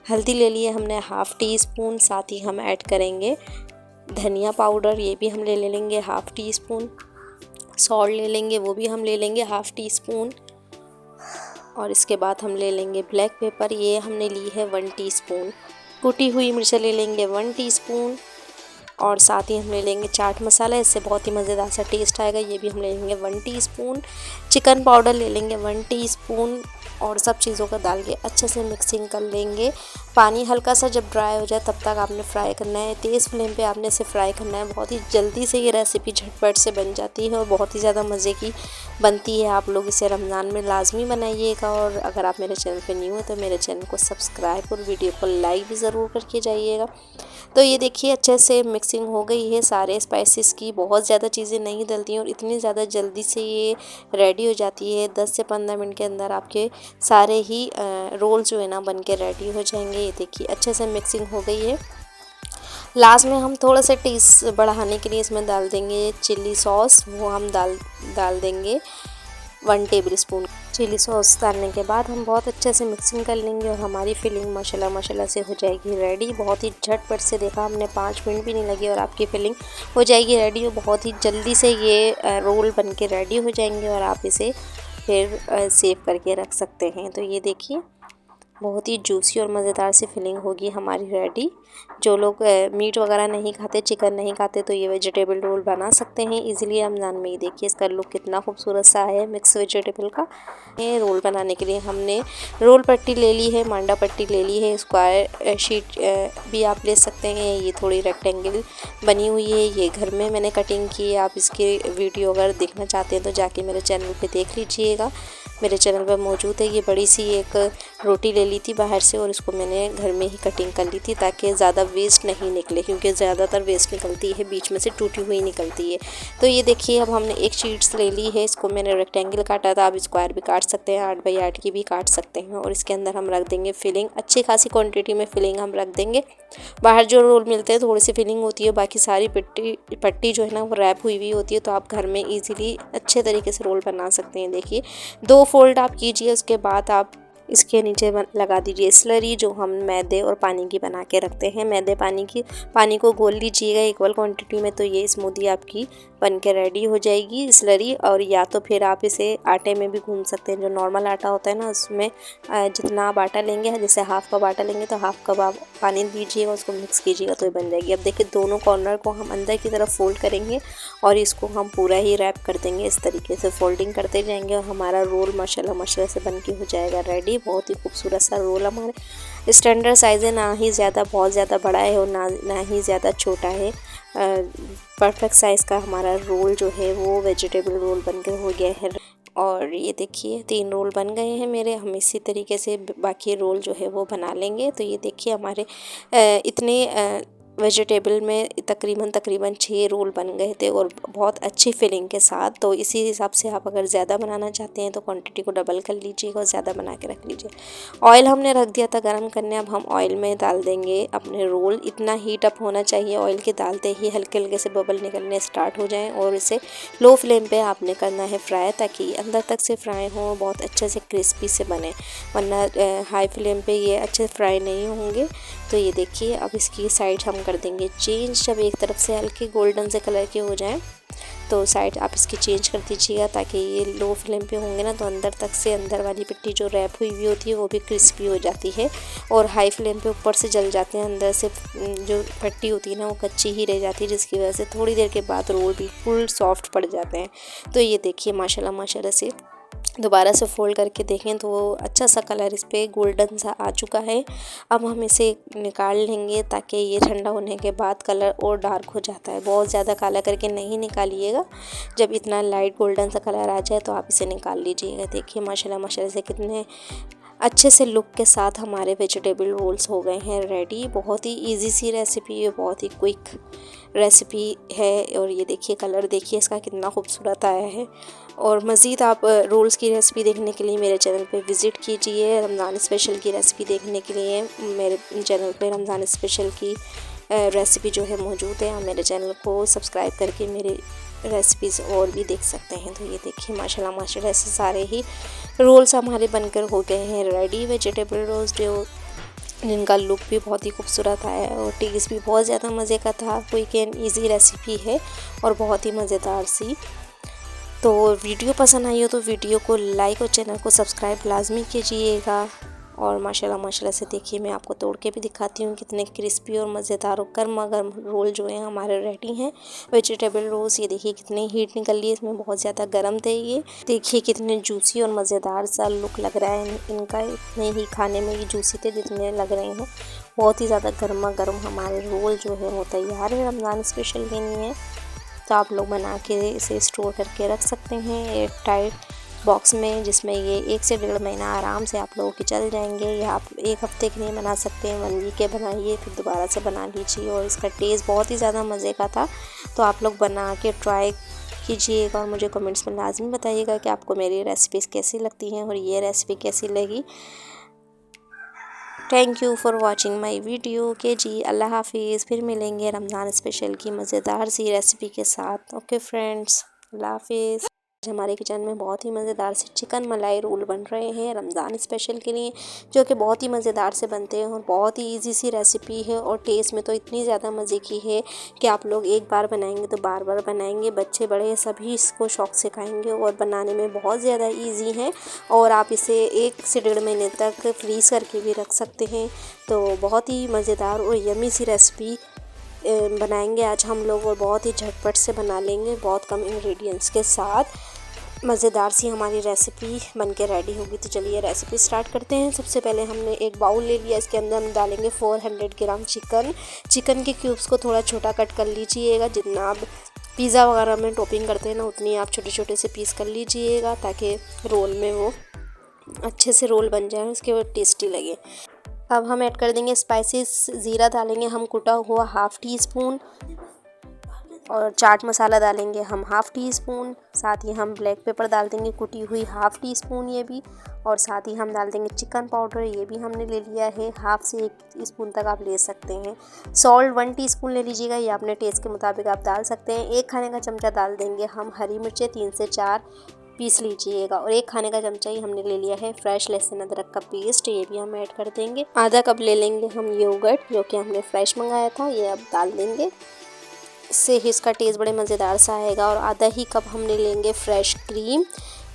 हल्दी ले लिए हमने ½ टी स्पून, साथ ही हम ऐड करेंगे धनिया पाउडर ये भी हम ले लेंगे हाफ़ टी स्पून। सॉल्ट ले लेंगे, वो भी हम ले लेंगे हाफ़ टी स्पून। और इसके बाद हम ले लेंगे ब्लैक पेपर, ये हमने ली है 1 टीस्पून। कुटी हुई मिर्च ले लेंगे 1 टीस्पून। और साथ ही हम ले लेंगे चाट मसाला, इससे बहुत ही मज़ेदार सा टेस्ट आएगा, ये भी हम ले लेंगे 1 टीस्पून। चिकन पाउडर ले लेंगे 1 टीस्पून। और सब चीज़ों को डाल के अच्छे से मिक्सिंग कर लेंगे। पानी हल्का सा जब ड्राई हो जाए तब तक आपने फ्राई करना है, तेज़ फ्लेम पे आपने इसे फ्राई करना है। बहुत ही जल्दी से ये रेसिपी झटपट से बन जाती है और बहुत ही ज़्यादा मज़े की बनती है। आप लोग इसे रमज़ान में लाजमी बनाइएगा। और अगर आप मेरे चैनल पे न्यू हैं तो मेरे चैनल को सब्सक्राइब और वीडियो को लाइक भी ज़रूर करके जाइएगा। तो ये देखिए अच्छे से मिक्सिंग हो गई है सारे स्पाइसेस की, बहुत ज़्यादा चीज़ें नहीं डलती हैं और इतनी ज़्यादा जल्दी से ये रेडी हो जाती है। 10 से 15 मिनट के अंदर आपके सारे ही रोल जो है ना बन के रेडी हो जाएंगे। ये देखिए अच्छे से मिक्सिंग हो गई है। लास्ट में हम थोड़ा सा टेस्ट बढ़ाने के लिए इसमें डाल देंगे चिल्ली सॉस, वो हम डाल देंगे 1 टेबल स्पून। चिली सॉस डालने के बाद हम बहुत अच्छे से मिक्सिंग कर लेंगे और हमारी फिलिंग माशाल्लाह से हो जाएगी रेडी। बहुत ही झटपट से, देखा हमने 5 मिनट भी नहीं लगे और आपकी फिलिंग हो जाएगी रेडी। और बहुत ही जल्दी से ये रोल बन के रेडी हो जाएंगे और आप इसे फिर सेव करके रख सकते हैं। तो ये देखिए बहुत ही जूसी और मज़ेदार सी फिलिंग होगी हमारी रेडी। जो लोग मीट वगैरह नहीं खाते, चिकन नहीं खाते, तो ये वेजिटेबल रोल बना सकते हैं इजीली रमज़ान में। ये देखिए इसका लुक कितना खूबसूरत सा है मिक्स वेजिटेबल का। ये रोल बनाने के लिए हमने रोल पट्टी ले ली है, मांडा पट्टी ले ली है, स्क्वायर शीट भी आप ले सकते हैं। ये थोड़ी रेक्टेंगल बनी हुई है, ये घर में मैंने कटिंग की है। आप इसकी वीडियो अगर देखना चाहते हैं तो जाके मेरे चैनल पे देख लीजिएगा, मेरे चैनल पर मौजूद है। ये बड़ी सी एक रोटी ले ली थी बाहर से और इसको मैंने घर में ही कटिंग कर ली थी ताकि ज़्यादा वेस्ट नहीं निकले, क्योंकि ज़्यादातर वेस्ट निकलती है, बीच में से टूटी हुई निकलती है। तो ये देखिए अब हमने एक शीट्स ले ली है, इसको मैंने रेक्टेंगल काटा था, आप स्क्वायर भी काट सकते हैं, 8 बाई 8 की भी काट सकते हैं। और इसके अंदर हम रख देंगे फिलिंग, अच्छी खासी क्वान्टिटी में फिलिंग हम रख देंगे। बाहर जो रोल मिलते हैं थोड़ी सी फिलिंग होती है, बाकी सारी पट्टी जो है ना वो रैप हुई हुई होती है। तो आप घर में ईजिली अच्छे तरीके से रोल बना सकते हैं। देखिए 2 फोल्ड आप कीजिए, उसके बाद आप इसके नीचे लगा दीजिए स्लरी, जो हम मैदे और पानी की बना के रखते हैं। मैदे पानी को घोल लीजिएगा इक्वल क्वांटिटी में, तो ये स्मूदी आपकी बन के रेडी हो जाएगी स्लरी। और या तो फिर आप इसे आटे में भी गूंथ सकते हैं, जो नॉर्मल आटा होता है ना उसमें जितना आप आटा लेंगे, जैसे हाफ़ कप आटा लेंगे तो हाफ़ कप आप पानी दीजिएगा, उसको मिक्स कीजिएगा तो ये बन जाएगी। अब देखिए दोनों कॉर्नर को हम अंदर की तरफ फोल्ड करेंगे और इसको हम पूरा ही रैप कर देंगे। इस तरीके से फोल्डिंग करते जाएंगे और हमारा रोल माशाल्लाह से बन के हो जाएगा रेडी। बहुत ही खूबसूरत सा रोल हमारे स्टैंडर्ड साइज़ है, ना ही ज़्यादा बहुत ज़्यादा बड़ा है और ना ही ज़्यादा छोटा है। परफेक्ट साइज़ का हमारा रोल जो है वो वेजिटेबल रोल बनकर हो गया है। और ये देखिए 3 रोल बन गए हैं मेरे। हम इसी तरीके से बाकी रोल जो है वो बना लेंगे। तो ये देखिए हमारे इतने वेजिटेबल में तकरीबन 6 रोल बन गए थे और बहुत अच्छी फिलिंग के साथ। तो इसी हिसाब से आप अगर ज़्यादा बनाना चाहते हैं तो क्वांटिटी को डबल कर लीजिएगा और ज़्यादा बना के रख लीजिए। ऑयल हमने रख दिया था गरम करने, अब हम ऑयल में डाल देंगे अपने रोल। इतना हीट अप होना चाहिए, ऑयल के डालते ही हल्के हल्के से बबल निकलने स्टार्ट हो जाएँ और इसे लो फ्लेम पर आपने करना है फ्राई, ताकि अंदर तक से फ्राई हो, बहुत अच्छे से क्रिस्पी से बने, वरना हाई फ्लेम पे ये अच्छे फ्राई नहीं होंगे। तो ये देखिए अब इसकी साइड हम कर देंगे चेंज। जब एक तरफ से हल्के गोल्डन से कलर के हो जाएं तो साइड आप इसकी चेंज कर दीजिएगा, ताकि ये लो फ्लेम पे होंगे ना तो अंदर तक से अंदर वाली पट्टी जो रैप हुई हुई होती है वो भी क्रिस्पी हो जाती है। और हाई फ्लेम पे ऊपर से जल जाते हैं, अंदर से जो पट्टी होती है ना वो कच्ची ही रह जाती है, जिसकी वजह से थोड़ी देर के बाद रोल बिल्कुल सॉफ्ट पड़ जाते हैं। तो ये देखिए माशाल्लाह से दोबारा से फोल्ड करके देखें तो अच्छा सा कलर इस पर गोल्डन सा आ चुका है। अब हम इसे निकाल लेंगे, ताकि ये ठंडा होने के बाद कलर और डार्क हो जाता है। बहुत ज़्यादा काला करके नहीं निकालिएगा, जब इतना लाइट गोल्डन सा कलर आ जाए तो आप इसे निकाल लीजिएगा। देखिए माशाल्लाह से कितने अच्छे से लुक के साथ हमारे वेजिटेबल रोल्स हो गए हैं रेडी। बहुत ही इजी सी रेसिपी है, बहुत ही क्विक रेसिपी है। और ये देखिए कलर देखिए इसका कितना खूबसूरत आया है। और मज़ीद आप रोल्स की रेसिपी देखने के लिए मेरे चैनल पे विज़िट कीजिए। रमज़ान स्पेशल की रेसिपी देखने के लिए मेरे चैनल पे रमज़ान स्पेशल की रेसिपी जो है मौजूद है। आप मेरे चैनल को सब्सक्राइब करके मेरे रेसिपीज़ और भी देख सकते हैं। तो ये देखिए माशाल्लाह से सारे ही रोल्स हमारे बनकर हो गए हैं रेडी। वेजिटेबल रोल्स जो जिनका लुक भी बहुत ही खूबसूरत आया और टेस्ट भी बहुत ज़्यादा मज़े का था। क्विक एंड ईजी रेसिपी है और बहुत ही मज़ेदार सी। तो वीडियो पसंद आई हो तो वीडियो को लाइक और चैनल को सब्सक्राइब लाजमी कीजिएगा। और माशाल्लाह से देखिए, मैं आपको तोड़ के भी दिखाती हूँ कितने क्रिस्पी और मज़ेदार और गर्मा गर्म रोल जो है हमारे रेडी हैं। वेजिटेबल रोल्स, ये देखिए कितनी हीट निकल रही है, इसमें बहुत ज़्यादा गर्म थे। ये देखिए कितने जूसी और मज़ेदार सा लुक लग रहा है इनका। इतने ही खाने में ये जूसी थे जितने लग रहे हैं। बहुत ही ज़्यादा गर्मा गर्म हमारे रोल जो है वो तैयार है रमज़ान स्पेशल के लिए। तो आप लोग बना के इसे स्टोर करके रख सकते हैं एयर टाइट बॉक्स में, जिसमें ये 1 से 1.5 महीना आराम से आप लोगों के चल जाएंगे। या आप 1 हफ्ते के लिए बना सकते हैं, 1 वीक के बनाइए फिर दोबारा से बना लीजिए। और इसका टेस्ट बहुत ही ज़्यादा मज़े का था। तो आप लोग बना के ट्राई कीजिएगा और मुझे कमेंट्स में लाजमी बताइएगा कि आपको मेरी रेसिपीज़ कैसी लगती हैं और ये रेसिपी कैसी लगी। Thank you for watching my video के जी। अल्लाह हाफिज़। फिर मिलेंगे रमज़ान स्पेशल की मज़ेदार सी रेसिपी के साथ। ओके फ्रेंड्स, अल्लाह हाफिज़। हमारे किचन में बहुत ही मज़ेदार से चिकन मलाई रोल बन रहे हैं रमज़ान स्पेशल के लिए, जो कि बहुत ही मज़ेदार से बनते हैं और बहुत ही इजी सी रेसिपी है। और टेस्ट में तो इतनी ज़्यादा मज़े की है कि आप लोग एक बार बनाएंगे तो बार बार बनाएंगे। बच्चे बड़े सभी इसको शौक़ से खाएंगे और बनाने में बहुत ज़्यादा ईजी है। और आप इसे 1 से 1.5 महीने तक फ्रीज़ करके भी रख सकते हैं। तो बहुत ही मज़ेदार और यमी सी रेसिपी बनाएंगे आज हम लोग और बहुत ही झटपट से बना लेंगे, बहुत कम इंग्रेडिएंट्स के साथ। मज़ेदार सी हमारी रेसिपी बन के रेडी होगी। तो चलिए रेसिपी स्टार्ट करते हैं। सबसे पहले हमने एक बाउल ले लिया, इसके अंदर हम डालेंगे 400 ग्राम चिकन के क्यूब्स को थोड़ा छोटा कट कर लीजिएगा। जितना आप पिज़्ज़ा वगैरह में टॉपिंग करते हैं ना, उतनी आप छोटे छोटे से पीस कर लीजिएगा ताकि रोल में वो अच्छे से रोल बन जाए, उसके बाद टेस्टी लगे। अब हम ऐड कर देंगे स्पाइसेस। ज़ीरा डालेंगे हम कुटा हुआ 1/2 टी स्पून और चाट मसाला डालेंगे हम 1/2 टी स्पून। साथ ही हम ब्लैक पेपर डाल देंगे कुटी हुई 1/2 टी स्पून ये भी। और साथ ही हम डाल देंगे चिकन पाउडर, ये भी हमने ले लिया है 1/2 से 1 स्पून तक आप ले सकते हैं। सॉल्ट 1 टीस्पून ले लीजिएगा, ये अपने टेस्ट के मुताबिक आप डाल सकते हैं। 1 खाने का चमचा डाल देंगे हम हरी मिर्चें 3 से 4 पीस लीजिएगा। और 1 खाने का चमचा ही हमने ले लिया है फ्रेश लहसुन अदरक का पेस्ट, ये भी हम ऐड कर देंगे। आधा कप ले लेंगे हम योगर्ट, जो कि हमने फ्रेश मंगाया था, ये अब डाल देंगे। इससे ही इसका टेस्ट बड़े मज़ेदार सा आएगा। और आधा ही कप हमने लेंगे फ्रेश क्रीम,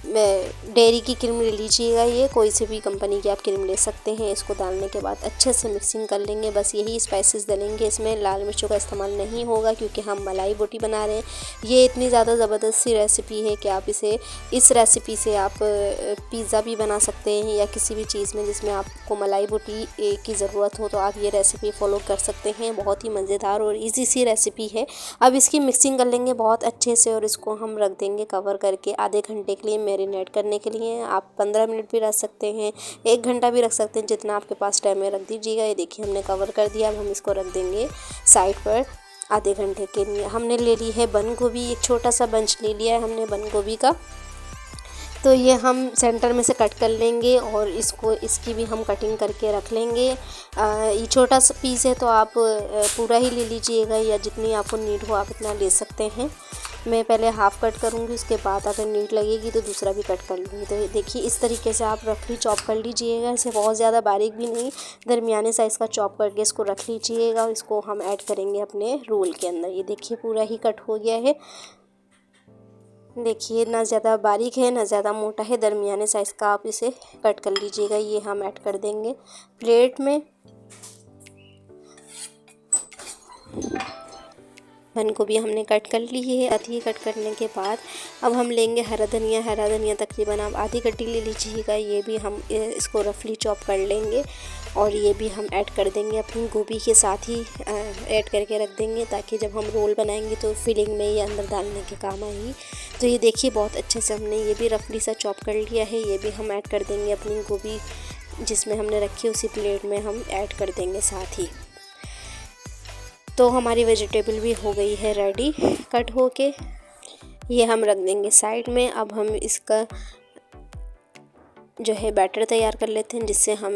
डेयरी की क्रीम ले लीजिएगा, ये कोई से भी कंपनी की आप क्रीम ले सकते हैं। इसको डालने के बाद अच्छे से मिक्सिंग कर लेंगे। बस यही स्पाइसेस डालेंगे, इसमें लाल मिर्चों का इस्तेमाल नहीं होगा क्योंकि हम मलाई बोटी बना रहे हैं। ये इतनी ज़्यादा ज़बरदस्त सी रेसिपी है कि आप इस रेसिपी से आप पिज़्ज़ा भी बना सकते हैं या किसी भी चीज़ में जिसमें आपको मलाई बोटी की ज़रूरत हो, तो आप ये रेसिपी फॉलो कर सकते हैं। बहुत ही मज़ेदार और ईजी सी रेसिपी है। अब इसकी मिक्सिंग कर लेंगे बहुत अच्छे से और इसको हम रख देंगे कवर करके आधे घंटे के लिए मैरिनेट करने के लिए। आप 15 मिनट भी रख सकते हैं, 1 घंटा भी रख सकते हैं, जितना आपके पास टाइम है रख दीजिएगा। ये देखिए हमने कवर कर दिया। अब हम इसको रख देंगे साइड पर आधे घंटे के लिए। हमने ले ली है बंद गोभी, एक छोटा सा बंच ले लिया है हमने बंद गोभी का। तो ये हम सेंटर में से कट कर लेंगे और इसकी भी हम कटिंग करके रख लेंगे। ये छोटा सा पीस है तो आप पूरा ही ले लीजिएगा या जितनी आपको नीड हो आप इतना ले सकते हैं। मैं पहले हाफ़ कट करूँगी, उसके बाद अगर नीड लगेगी तो दूसरा भी कट कर लूँगी। तो देखिए इस तरीके से आप रफली चॉप कर लीजिएगा, इसे बहुत ज़्यादा बारीक भी नहीं, दरमियाने साइज़ का चॉप करके इसको रख लीजिएगा। और इसको हम ऐड करेंगे अपने रोल के अंदर। ये देखिए पूरा ही कट हो गया है। देखिए ना ज़्यादा बारीक है ना ज़्यादा मोटा है, दरमियाने साइज़ का आप इसे कट कर लीजिएगा। ये हम ऐड कर देंगे प्लेट में। बंद गोभी हमने कट कर ली है। आधी कट करने के बाद अब हम लेंगे हरा धनिया तकरीबन आप आधी कटी ले लीजिएगा। ये भी हम इसको रफली चॉप कर लेंगे और ये भी हम ऐड कर देंगे अपनी गोभी के साथ ही ऐड करके रख देंगे, ताकि जब हम रोल बनाएंगे तो फिलिंग में ये अंदर डालने के काम आएगी। तो ये देखिए बहुत अच्छे से हमने ये भी रफली सा चॉप कर लिया है। ये भी हम ऐड कर देंगे अपनी गोभी जिसमें हमने रखी उसी प्लेट में हम ऐड कर देंगे साथ ही। तो हमारी वेजिटेबल भी हो गई है रेडी कट हो के, ये हम रख देंगे साइड में। अब हम इसका जो है बैटर तैयार कर लेते हैं जिससे हम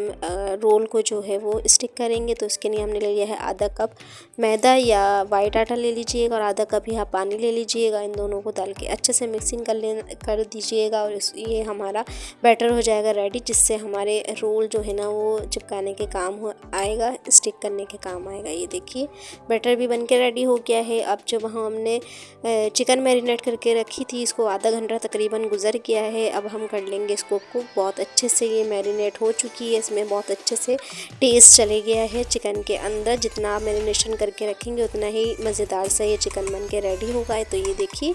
रोल को जो है वो स्टिक करेंगे। तो इसके लिए हमने ले लिया है आधा कप मैदा या वाइट आटा ले लीजिएगा और आधा कप यहाँ पानी ले लीजिएगा। इन दोनों को डाल के अच्छे से मिक्सिंग कर दीजिएगा और ये हमारा बैटर हो जाएगा रेडी, जिससे हमारे रोल जो है ना वो चिपकाने के काम आएगा, स्टिक करने के काम आएगा। ये देखिए बैटर भी बन के रेडी हो गया है। अब जब हमने चिकन मैरिनेट करके रखी थी, इसको आधा घंटा तकरीबन गुजर गया है। अब हम कर लेंगे इसको कुक। बहुत अच्छे से ये मैरिनेट हो चुकी है, इसमें बहुत अच्छे से टेस्ट चले गया है चिकन के अंदर। जितना आप मैरिनेशन करके रखेंगे उतना ही मज़ेदार से ये चिकन बन के रेडी होगा। तो ये देखिए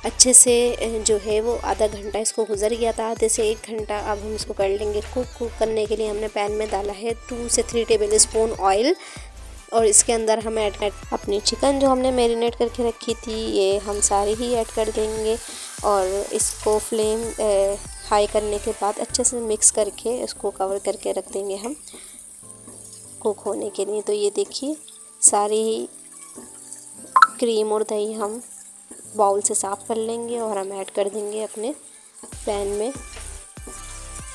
अच्छे से जो है वो आधा घंटा इसको गुजर गया था, आधे से 1 घंटा। अब हम इसको कर लेंगे कुक। कुक करने के लिए हमने पैन में डाला है 2 से 3 टेबल स्पून ऑयल और इसके अंदर हम ऐड कर अपनी चिकन जो हमने मैरिनेट करके रखी थी ये हम सारी ही ऐड कर देंगे और इसको फ्लेम हाई करने के बाद अच्छे से मिक्स करके इसको कवर करके रख देंगे हम कुक होने के लिए। तो ये देखिए सारी ही क्रीम और दही हम बाउल से साफ़ कर लेंगे और हम ऐड कर देंगे अपने पैन में।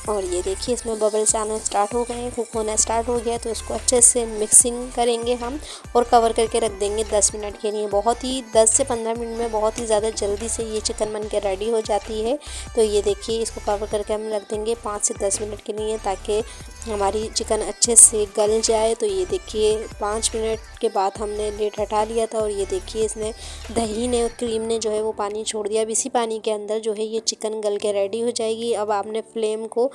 और ये देखिए इसमें बबल्स आना स्टार्ट हो गए हैं, कुक होना स्टार्ट हो गया। तो इसको अच्छे से मिक्सिंग करेंगे हम और कवर करके रख देंगे 10 मिनट के लिए। बहुत ही 10 से 15 मिनट में बहुत ही ज़्यादा जल्दी से ये चिकन बन के रेडी हो जाती है। तो ये देखिए इसको कवर करके हम रख देंगे 5 से 10 मिनट के लिए, ताकि हमारी चिकन अच्छे से गल जाए। तो ये देखिए 5 मिनट के बाद हमने लिड हटा लिया था और ये देखिए इसने दही ने और क्रीम ने जो है वो पानी छोड़ दिया। अब इसी पानी के अंदर जो है ये चिकन गल के रेडी हो जाएगी। अब आपने फ्लेम को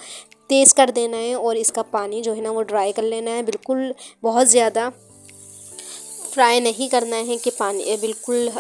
तेज़ कर देना है और इसका पानी जो है ना वो ड्राई कर लेना है। बिल्कुल बहुत ज़्यादा फ्राई नहीं करना है कि पानी बिल्कुल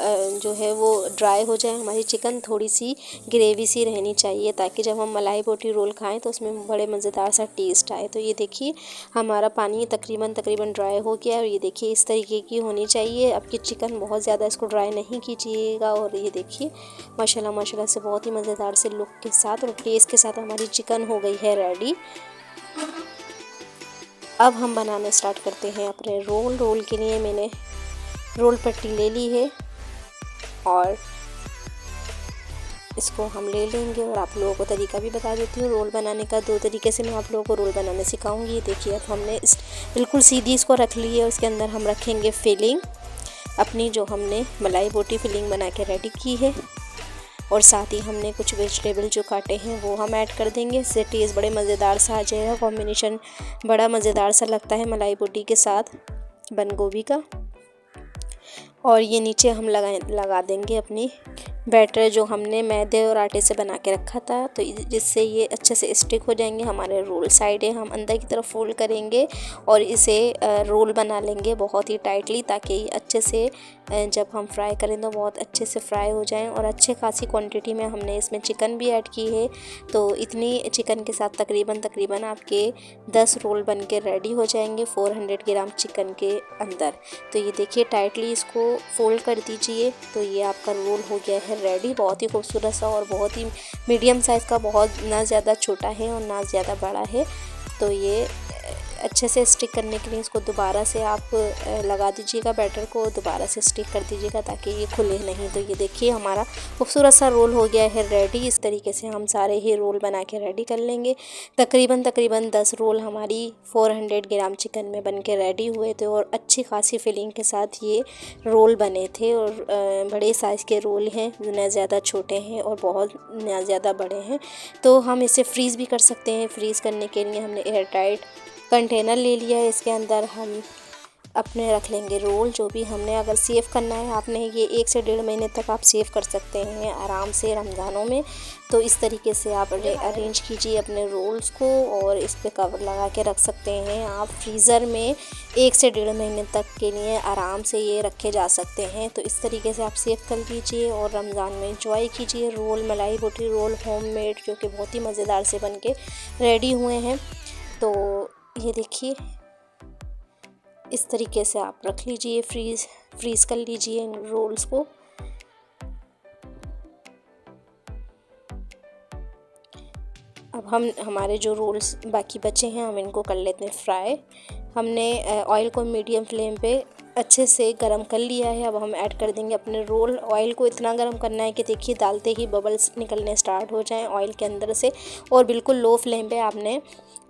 जो है वो ड्राई हो जाए। हमारी चिकन थोड़ी सी ग्रेवी सी रहनी चाहिए, ताकि जब हम मलाई बोटी रोल खाएं तो उसमें बड़े मज़ेदार सा टेस्ट आए। तो ये देखिए हमारा पानी तकरीबन ड्राई हो गया और ये देखिए इस तरीके की होनी चाहिए। आपकी चिकन बहुत ज़्यादा इसको ड्राई नहीं कीजिएगा। और ये देखिए माशाल्लाह से बहुत ही मज़ेदार से लुक के साथ और टेस्ट के साथ हमारी चिकन हो गई है रेडी। अब हम बनाना स्टार्ट करते हैं अपने रोल। रोल के लिए मैंने रोल पट्टी ले ली है और इसको हम ले लेंगे और आप लोगों को तरीका भी बता देती हूँ रोल बनाने का। 2 तरीके से मैं आप लोगों को रोल बनाना सिखाऊंगी। देखिए अब हमने बिल्कुल सीधी इसको रख ली है। उसके अंदर हम रखेंगे फिलिंग अपनी, जो हमने मलाई बोटी फिलिंग बना के रेडी की है और साथ ही हमने कुछ वेजिटेबल जो काटे हैं वो हम ऐड कर देंगे। इससे टेस्ट बड़े मज़ेदार सा आ जाएगा। कॉम्बिनेशन बड़ा मज़ेदार सा लगता है मलाई बोटी के साथ बंद गोभी का। और ये नीचे हम लगा देंगे अपनी बैटर जो हमने मैदे और आटे से बना के रखा था, तो जिससे ये अच्छे से स्टिक हो जाएंगे। हमारे रोल साइड है, हम अंदर की तरफ फोल्ड करेंगे और इसे रोल बना लेंगे बहुत ही टाइटली, ताकि ये अच्छे से जब हम फ्राई करें तो बहुत अच्छे से फ्राई हो जाएं। और अच्छे खासी क्वांटिटी में हमने इसमें चिकन भी ऐड की है। तो इतनी चिकन के साथ तकरीबन आपके 10 रोल बन के रेडी हो जाएंगे 400 ग्राम चिकन के अंदर। तो ये देखिए टाइटली इसको फोल्ड कर दीजिए। तो ये आपका रोल हो गया है रेडी। बहुत ही खूबसूरत सा और बहुत ही मीडियम साइज़ का, बहुत ना ज़्यादा छोटा है और ना ज़्यादा बड़ा है। तो ये अच्छे से स्टिक करने के लिए इसको दोबारा से आप लगा दीजिएगा, बैटर को दोबारा से स्टिक कर दीजिएगा ताकि ये खुले नहीं। तो ये देखिए हमारा खूबसूरत सा रोल हो गया है रेडी। इस तरीके से हम सारे ही रोल बना के रेडी कर लेंगे। तकरीबन 10 रोल हमारी 400 ग्राम चिकन में बन के रेडी हुए थे और अच्छी खासी फिलिंग के साथ ये रोल बने थे। और बड़े साइज़ के रोल हैं, ना ज़्यादा छोटे हैं और बहुत ना ज़्यादा बड़े हैं। तो हम इसे फ्रीज़ भी कर सकते हैं। फ्रीज़ करने के लिए हमने एयर टाइट कंटेनर ले लिया है। इसके अंदर हम अपने रख लेंगे रोल। जो भी हमने अगर सेव करना है आपने, ये 1 से 1.5 महीने तक आप सेव कर सकते हैं आराम से रमज़ानों में। तो इस तरीके से आप अरेंज कीजिए अपने रोल्स को और इस पे कवर लगा के रख सकते हैं आप फ्रीज़र में। 1 से 1.5 महीने तक के लिए आराम से ये रखे जा सकते हैं। तो इस तरीके से आप सेव कर लीजिए और रमज़ान में इंजॉय कीजिए। रोल मलाई बोटी रोल होममेड, जो कि बहुत ही मज़ेदार से बन के रेडी हुए हैं। तो ये देखिए इस तरीके से आप रख लीजिए, फ्रीज़ कर लीजिए इन रोल्स को। अब हमारे जो रोल्स बाकी बचे हैं हम इनको कर लेते हैं फ्राई। हमने ऑयल को मीडियम फ्लेम पे अच्छे से गरम कर लिया है। अब हम ऐड कर देंगे अपने रोल। ऑयल को इतना गरम करना है कि देखिए डालते ही बबल्स निकलने स्टार्ट हो जाएं ऑयल के अंदर से, और बिल्कुल लो फ्लेम पे आपने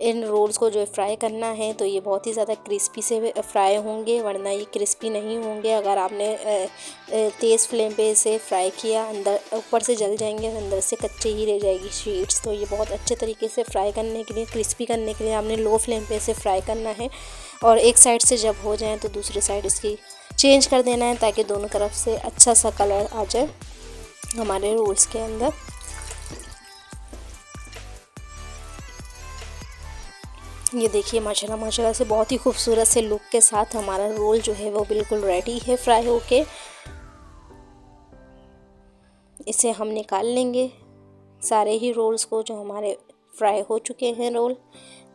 इन रोल्स को जो फ्राई करना है। तो ये बहुत ही ज़्यादा क्रिस्पी से फ्राई होंगे, वरना ये क्रिस्पी नहीं होंगे। अगर आपने तेज़ फ्लेम पे इसे फ्राई किया, अंदर ऊपर से जल जाएंगे, अंदर से कच्चे ही रह जाएगी शीट्स। तो ये बहुत अच्छे तरीके से फ्राई करने के लिए, क्रिस्पी करने के लिए आपने लो फ्लेम पे इसे फ्राई करना है। और एक साइड से जब हो जाए तो दूसरी साइड इसकी चेंज कर देना है, ताकि दोनों तरफ से अच्छा सा कलर आ जाए हमारे रोल्स के अंदर। ये देखिए माशाल्लाह माशाल्लाह से बहुत ही खूबसूरत से लुक के साथ हमारा रोल जो है वो बिल्कुल रेडी है फ्राई होके। इसे हम निकाल लेंगे सारे ही रोल्स को जो हमारे फ्राई हो चुके हैं रोल,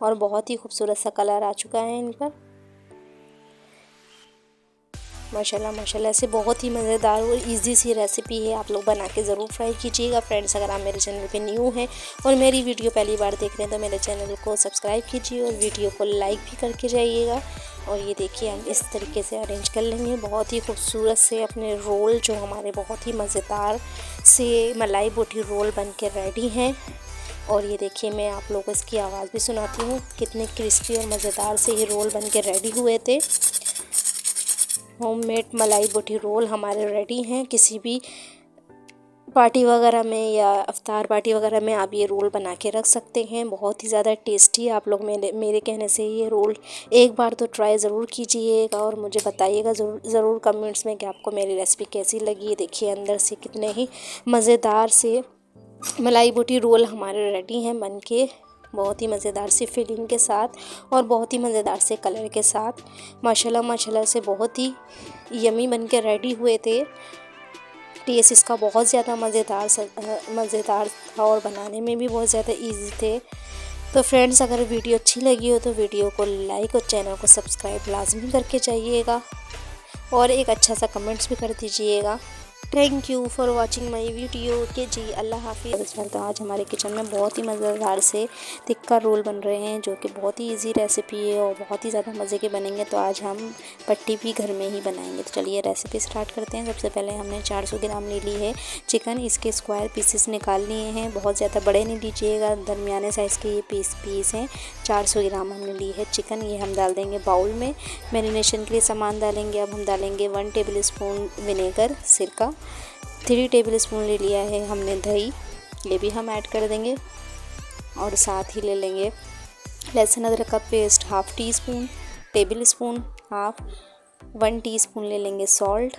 और बहुत ही खूबसूरत सा कलर आ चुका है इन पर। माशाल्लाह माशाल्लाह से बहुत ही मज़ेदार और इजी सी रेसिपी है। आप लोग बना के ज़रूर ट्राई कीजिएगा। फ्रेंड्स, अगर आप मेरे चैनल पे न्यू हैं और मेरी वीडियो पहली बार देख रहे हैं तो मेरे चैनल को सब्सक्राइब कीजिए और वीडियो को लाइक भी करके जाइएगा। और ये देखिए हम इस तरीके से अरेंज कर लेंगे बहुत ही खूबसूरत से अपने रोल, जो हमारे बहुत ही मज़ेदार से मलाई बोटी रोल बन के रेडी हैं। और ये देखिए मैं आप लोगों को इसकी आवाज़ भी सुनाती हूँ, कितने क्रिस्पी और मज़ेदार से ये रोल बन के रेडी हुए थे। होममेड मलाई बोटी रोल हमारे रेडी हैं। किसी भी पार्टी वगैरह में या अफ्तार पार्टी वगैरह में आप ये रोल बना के रख सकते हैं। बहुत ही ज़्यादा टेस्टी। आप लोग मेरे कहने से ये रोल एक बार तो ट्राई ज़रूर कीजिएगा और मुझे बताइएगा ज़रूर कमेंट्स में कि आपको मेरी रेसिपी कैसी लगी। देखिए अंदर से कितने ही मज़ेदार से मलाई बोटी रोल हमारे रेडी हैं बन के, बहुत ही मज़ेदार सी फीलिंग के साथ और बहुत ही मज़ेदार से कलर के साथ। माशाल्लाह माशाल्लाह से बहुत ही यमी बन के रेडी हुए थे। टेस्ट इसका बहुत ज़्यादा मज़ेदार था और बनाने में भी बहुत ज़्यादा इजी थे। तो फ्रेंड्स, अगर वीडियो अच्छी लगी हो तो वीडियो को लाइक और चैनल को सब्सक्राइब लाजमी करके जाइएगा और एक अच्छा सा कमेंट्स भी कर दीजिएगा। Thank you for watching my video के जी, अल्लाह हाफिज़। तो आज हमारे किचन में बहुत ही मज़ेदार से टिक्का रोल बन रहे हैं, जो कि बहुत ही इजी रेसिपी है और बहुत ही ज़्यादा मज़े के बनेंगे। तो आज हम पट्टी भी घर में ही बनाएंगे। तो चलिए रेसिपी स्टार्ट करते हैं। सबसे पहले हमने 400 ग्राम ले ली है चिकन। इसके स्क्वायर पीसेस निकाल लिए हैं, बहुत ज़्यादा बड़े नहीं लीजिएगा, दरमियाने साइज़ के ये पीस हैं। 400 ग्राम हमने ली है चिकन। ये हम डाल देंगे बाउल में। मैरिनेशन के लिए सामान डालेंगे। अब हम डालेंगे 1 टेबल स्पून विनेगर सिरका, 3 टेबल स्पून ले लिया है हमने दही, ये भी हम ऐड कर देंगे। और साथ ही ले लेंगे लहसुन अदरक का paste half tea spoon, table spoon half, 1 teaspoon ले लेंगे सॉल्ट,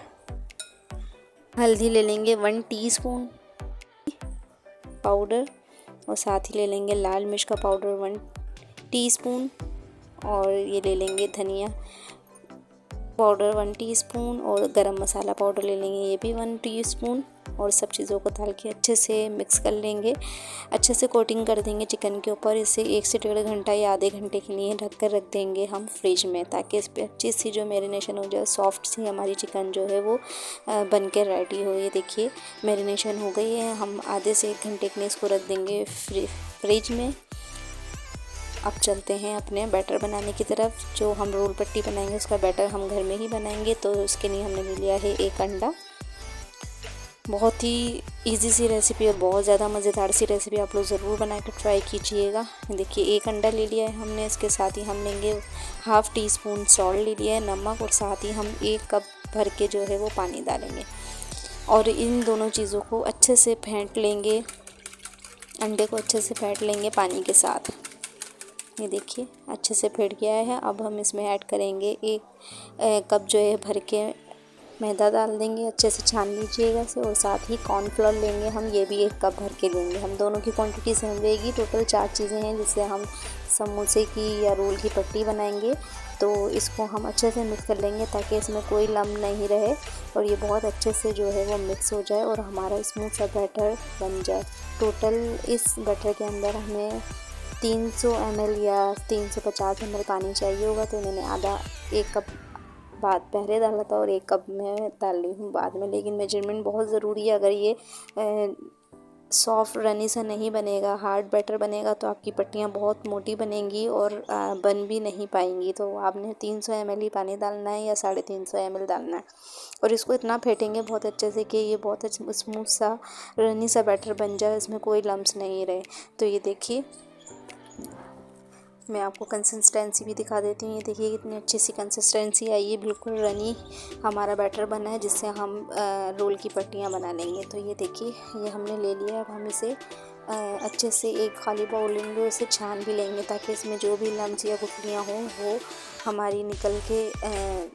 हल्दी ले लेंगे 1 टीस्पून पाउडर, और साथ ही ले लेंगे लाल मिर्च का पाउडर 1 टीस्पून, और ये ले लेंगे धनिया पाउडर 1 टीस्पून, और गरम मसाला पाउडर ले लेंगे ये भी 1 टीस्पून। और सब चीज़ों को डाल के अच्छे से मिक्स कर लेंगे। अच्छे से कोटिंग कर देंगे चिकन के ऊपर। इसे 1 से 1.5 घंटा या आधे घंटे के लिए ढक कर रख देंगे हम फ्रिज में, ताकि इस पर अच्छी सी जो मैरिनेशन हो जाए, सॉफ्ट सी हमारी चिकन जो है वो बन के रेडी हो। ये देखिए मैरिनेशन हो गई है। हम आधे से 1 घंटे के लिए इसको रख देंगे फ्रिज में। अब चलते हैं अपने बैटर बनाने की तरफ। जो हम रोल पट्टी बनाएंगे उसका बैटर हम घर में ही बनाएंगे। तो उसके लिए हमने ले लिया है 1 अंडा। बहुत ही इजी सी रेसिपी और बहुत ज़्यादा मज़ेदार सी रेसिपी, आप लोग ज़रूर बना के ट्राई कीजिएगा। देखिए 1 अंडा ले लिया है हमने। इसके साथ ही हम लेंगे हाफ़ टी स्पून सॉल्ट ले लिया है, नमक, और साथ ही हम 1 कप भर के जो है वो पानी डालेंगे। और इन दोनों चीज़ों को अच्छे से फेंट लेंगे, अंडे को अच्छे से फेंट लेंगे पानी के साथ। ये देखिए अच्छे से फेंट गया है। अब हम इसमें ऐड करेंगे 1 कप जो है भर के मैदा डाल देंगे। अच्छे से छान लीजिएगा इसे। और साथ ही कॉर्नफ्लोर लेंगे हम, ये भी 1 कप भर के लेंगे। हम दोनों की क्वांटिटी सेम रहेगी। टोटल 4 चीज़ें हैं जिससे हम समोसे की या रोल की पट्टी बनाएंगे। तो इसको हम अच्छे से मिक्स कर लेंगे ताकि इसमें कोई लम्ब नहीं रहे और ये बहुत अच्छे से जो है वो मिक्स हो जाए और हमारा स्मूथ सा बैटर बन जाए। टोटल इस बैटर के अंदर हमें 300 ml या 350 ml पानी चाहिए होगा। तो मैंने आधा 1 कप बाद पहले डाला था और 1 कप में डाल ली हूँ बाद में, लेकिन मेजरमेंट बहुत ज़रूरी है। अगर ये सॉफ्ट रनी सा नहीं बनेगा, हार्ड बैटर बनेगा तो आपकी पट्टियाँ बहुत मोटी बनेंगी और बन भी नहीं पाएंगी। तो आपने 300 ml ही पानी डालना है या 350 ml डालना है और इसको इतना फेंटेंगे बहुत अच्छे से कि ये बहुत स्मूथ सा रनी सा बैटर बन जाए, इसमें कोई लम्स नहीं रहे। तो ये देखिए, मैं आपको कंसिस्टेंसी भी दिखा देती हूँ। ये देखिए कितनी अच्छी सी कंसिस्टेंसी आई है, बिल्कुल रनी हमारा बैटर बना है जिससे हम रोल की पट्टियाँ बना लेंगे। तो ये देखिए, ये हमने ले लिया। अब हम इसे अच्छे से एक खाली बाउल लेंगे, उसे छान भी लेंगे ताकि इसमें जो भी लम्स या गुठलियाँ हों वो हमारी निकल के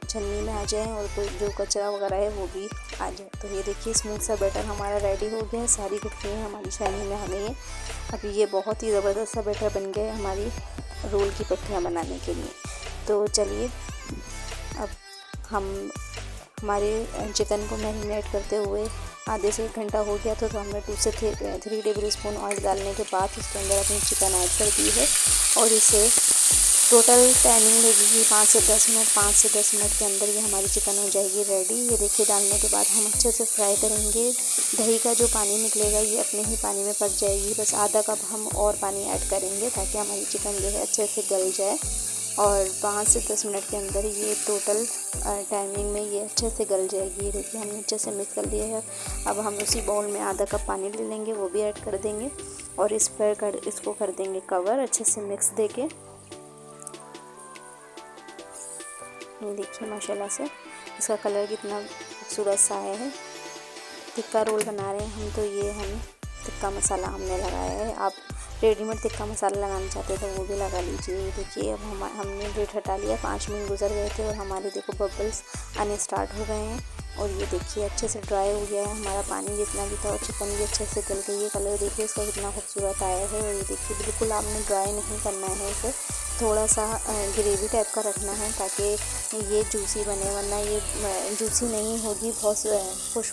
छन्नी में आ जाए और कोई जो कचरा वगैरह है वो भी आ जाए। तो ये देखिए स्मूथ सा बैटर हमारा रेडी हो गया है, सारी गुठलियाँ हमारी छन्नी में आ गई हैं। अभी ये बहुत ही ज़बरदस्त सा बैटर बन गया है हमारी रोल की पट्टियाँ बनाने के लिए। तो चलिए, अब हम हमारे चिकन को मैरिनेट करते हुए आधे से 1 घंटा हो गया। तो हमने 2 से 3 टेबल स्पून ऑयल डालने के बाद उसके अंदर अपनी चिकन ऐड कर दी है और इसे टोटल टाइमिंग लगेगी 5 से 10 मिनट। 5 से 10 मिनट के अंदर ये हमारी चिकन हो जाएगी रेडी। ये देखिए, डालने के बाद हम अच्छे से फ्राई करेंगे। दही का जो पानी निकलेगा ये अपने ही पानी में पक जाएगी। बस आधा कप हम और पानी ऐड करेंगे ताकि हमारी चिकन जो है अच्छे से गल जाए और 5 से 10 मिनट के अंदर ये टोटल टाइमिंग में ये अच्छे से गल जाएगी। ये देखिए, हमने अच्छे से मिक्स कर लिया है। अब हम उसी बाउल में आधा कप पानी ले लेंगे, वो भी ऐड कर देंगे और इसको कर देंगे कवर अच्छे से मिक्स देके। ये देखिए माशाल्लाह से इसका कलर कितना खूबसूरत सा आया है। टिक्का रोल बना रहे हैं हम, तो ये हम टिक्का मसाला हमने लगाया है। आप रेडीमेड टिक्का मसाला लगाना चाहते हैं तो वो भी लगा लीजिए। ये देखिए, अब हमने लिड हटा लिया। 5 मिनट गुजर गए थे और हमारे देखो बबल्स आने स्टार्ट हो गए हैं और ये देखिए अच्छे से ड्राई हो गया है हमारा पानी जितना भी था और चिकन भी अच्छे से गल गई है। कलर देखिए इसका कितना खूबसूरत आया है। और ये देखिए, बिल्कुल आपने ड्राई नहीं करना है इसे, थोड़ा सा ग्रेवी टाइप का रखना है ताकि ये जूसी बने, वरना ये जूसी नहीं होगी, बहुत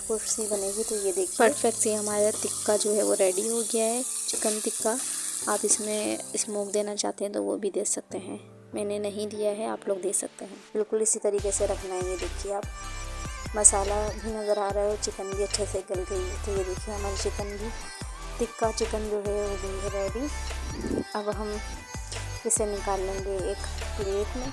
खुश सी बनेगी। तो ये देखिए परफेक्ट सी हमारा टिक्का जो है वो रेडी हो गया है, चिकन टिक्का। आप इसमें स्मोक देना चाहते हैं तो वो भी दे सकते हैं, मैंने नहीं दिया है, आप लोग दे सकते हैं। बिल्कुल इसी तरीके से रखना है। ये देखिए, आप मसाला भी नज़र आ रहा है और चिकन भी अच्छे से गल गई है। तो ये देखिए हमारी चिकन भी टिक्का चिकन जो है वो गई है रेडी। अब हम इसे निकाल लेंगे एक प्लेट में।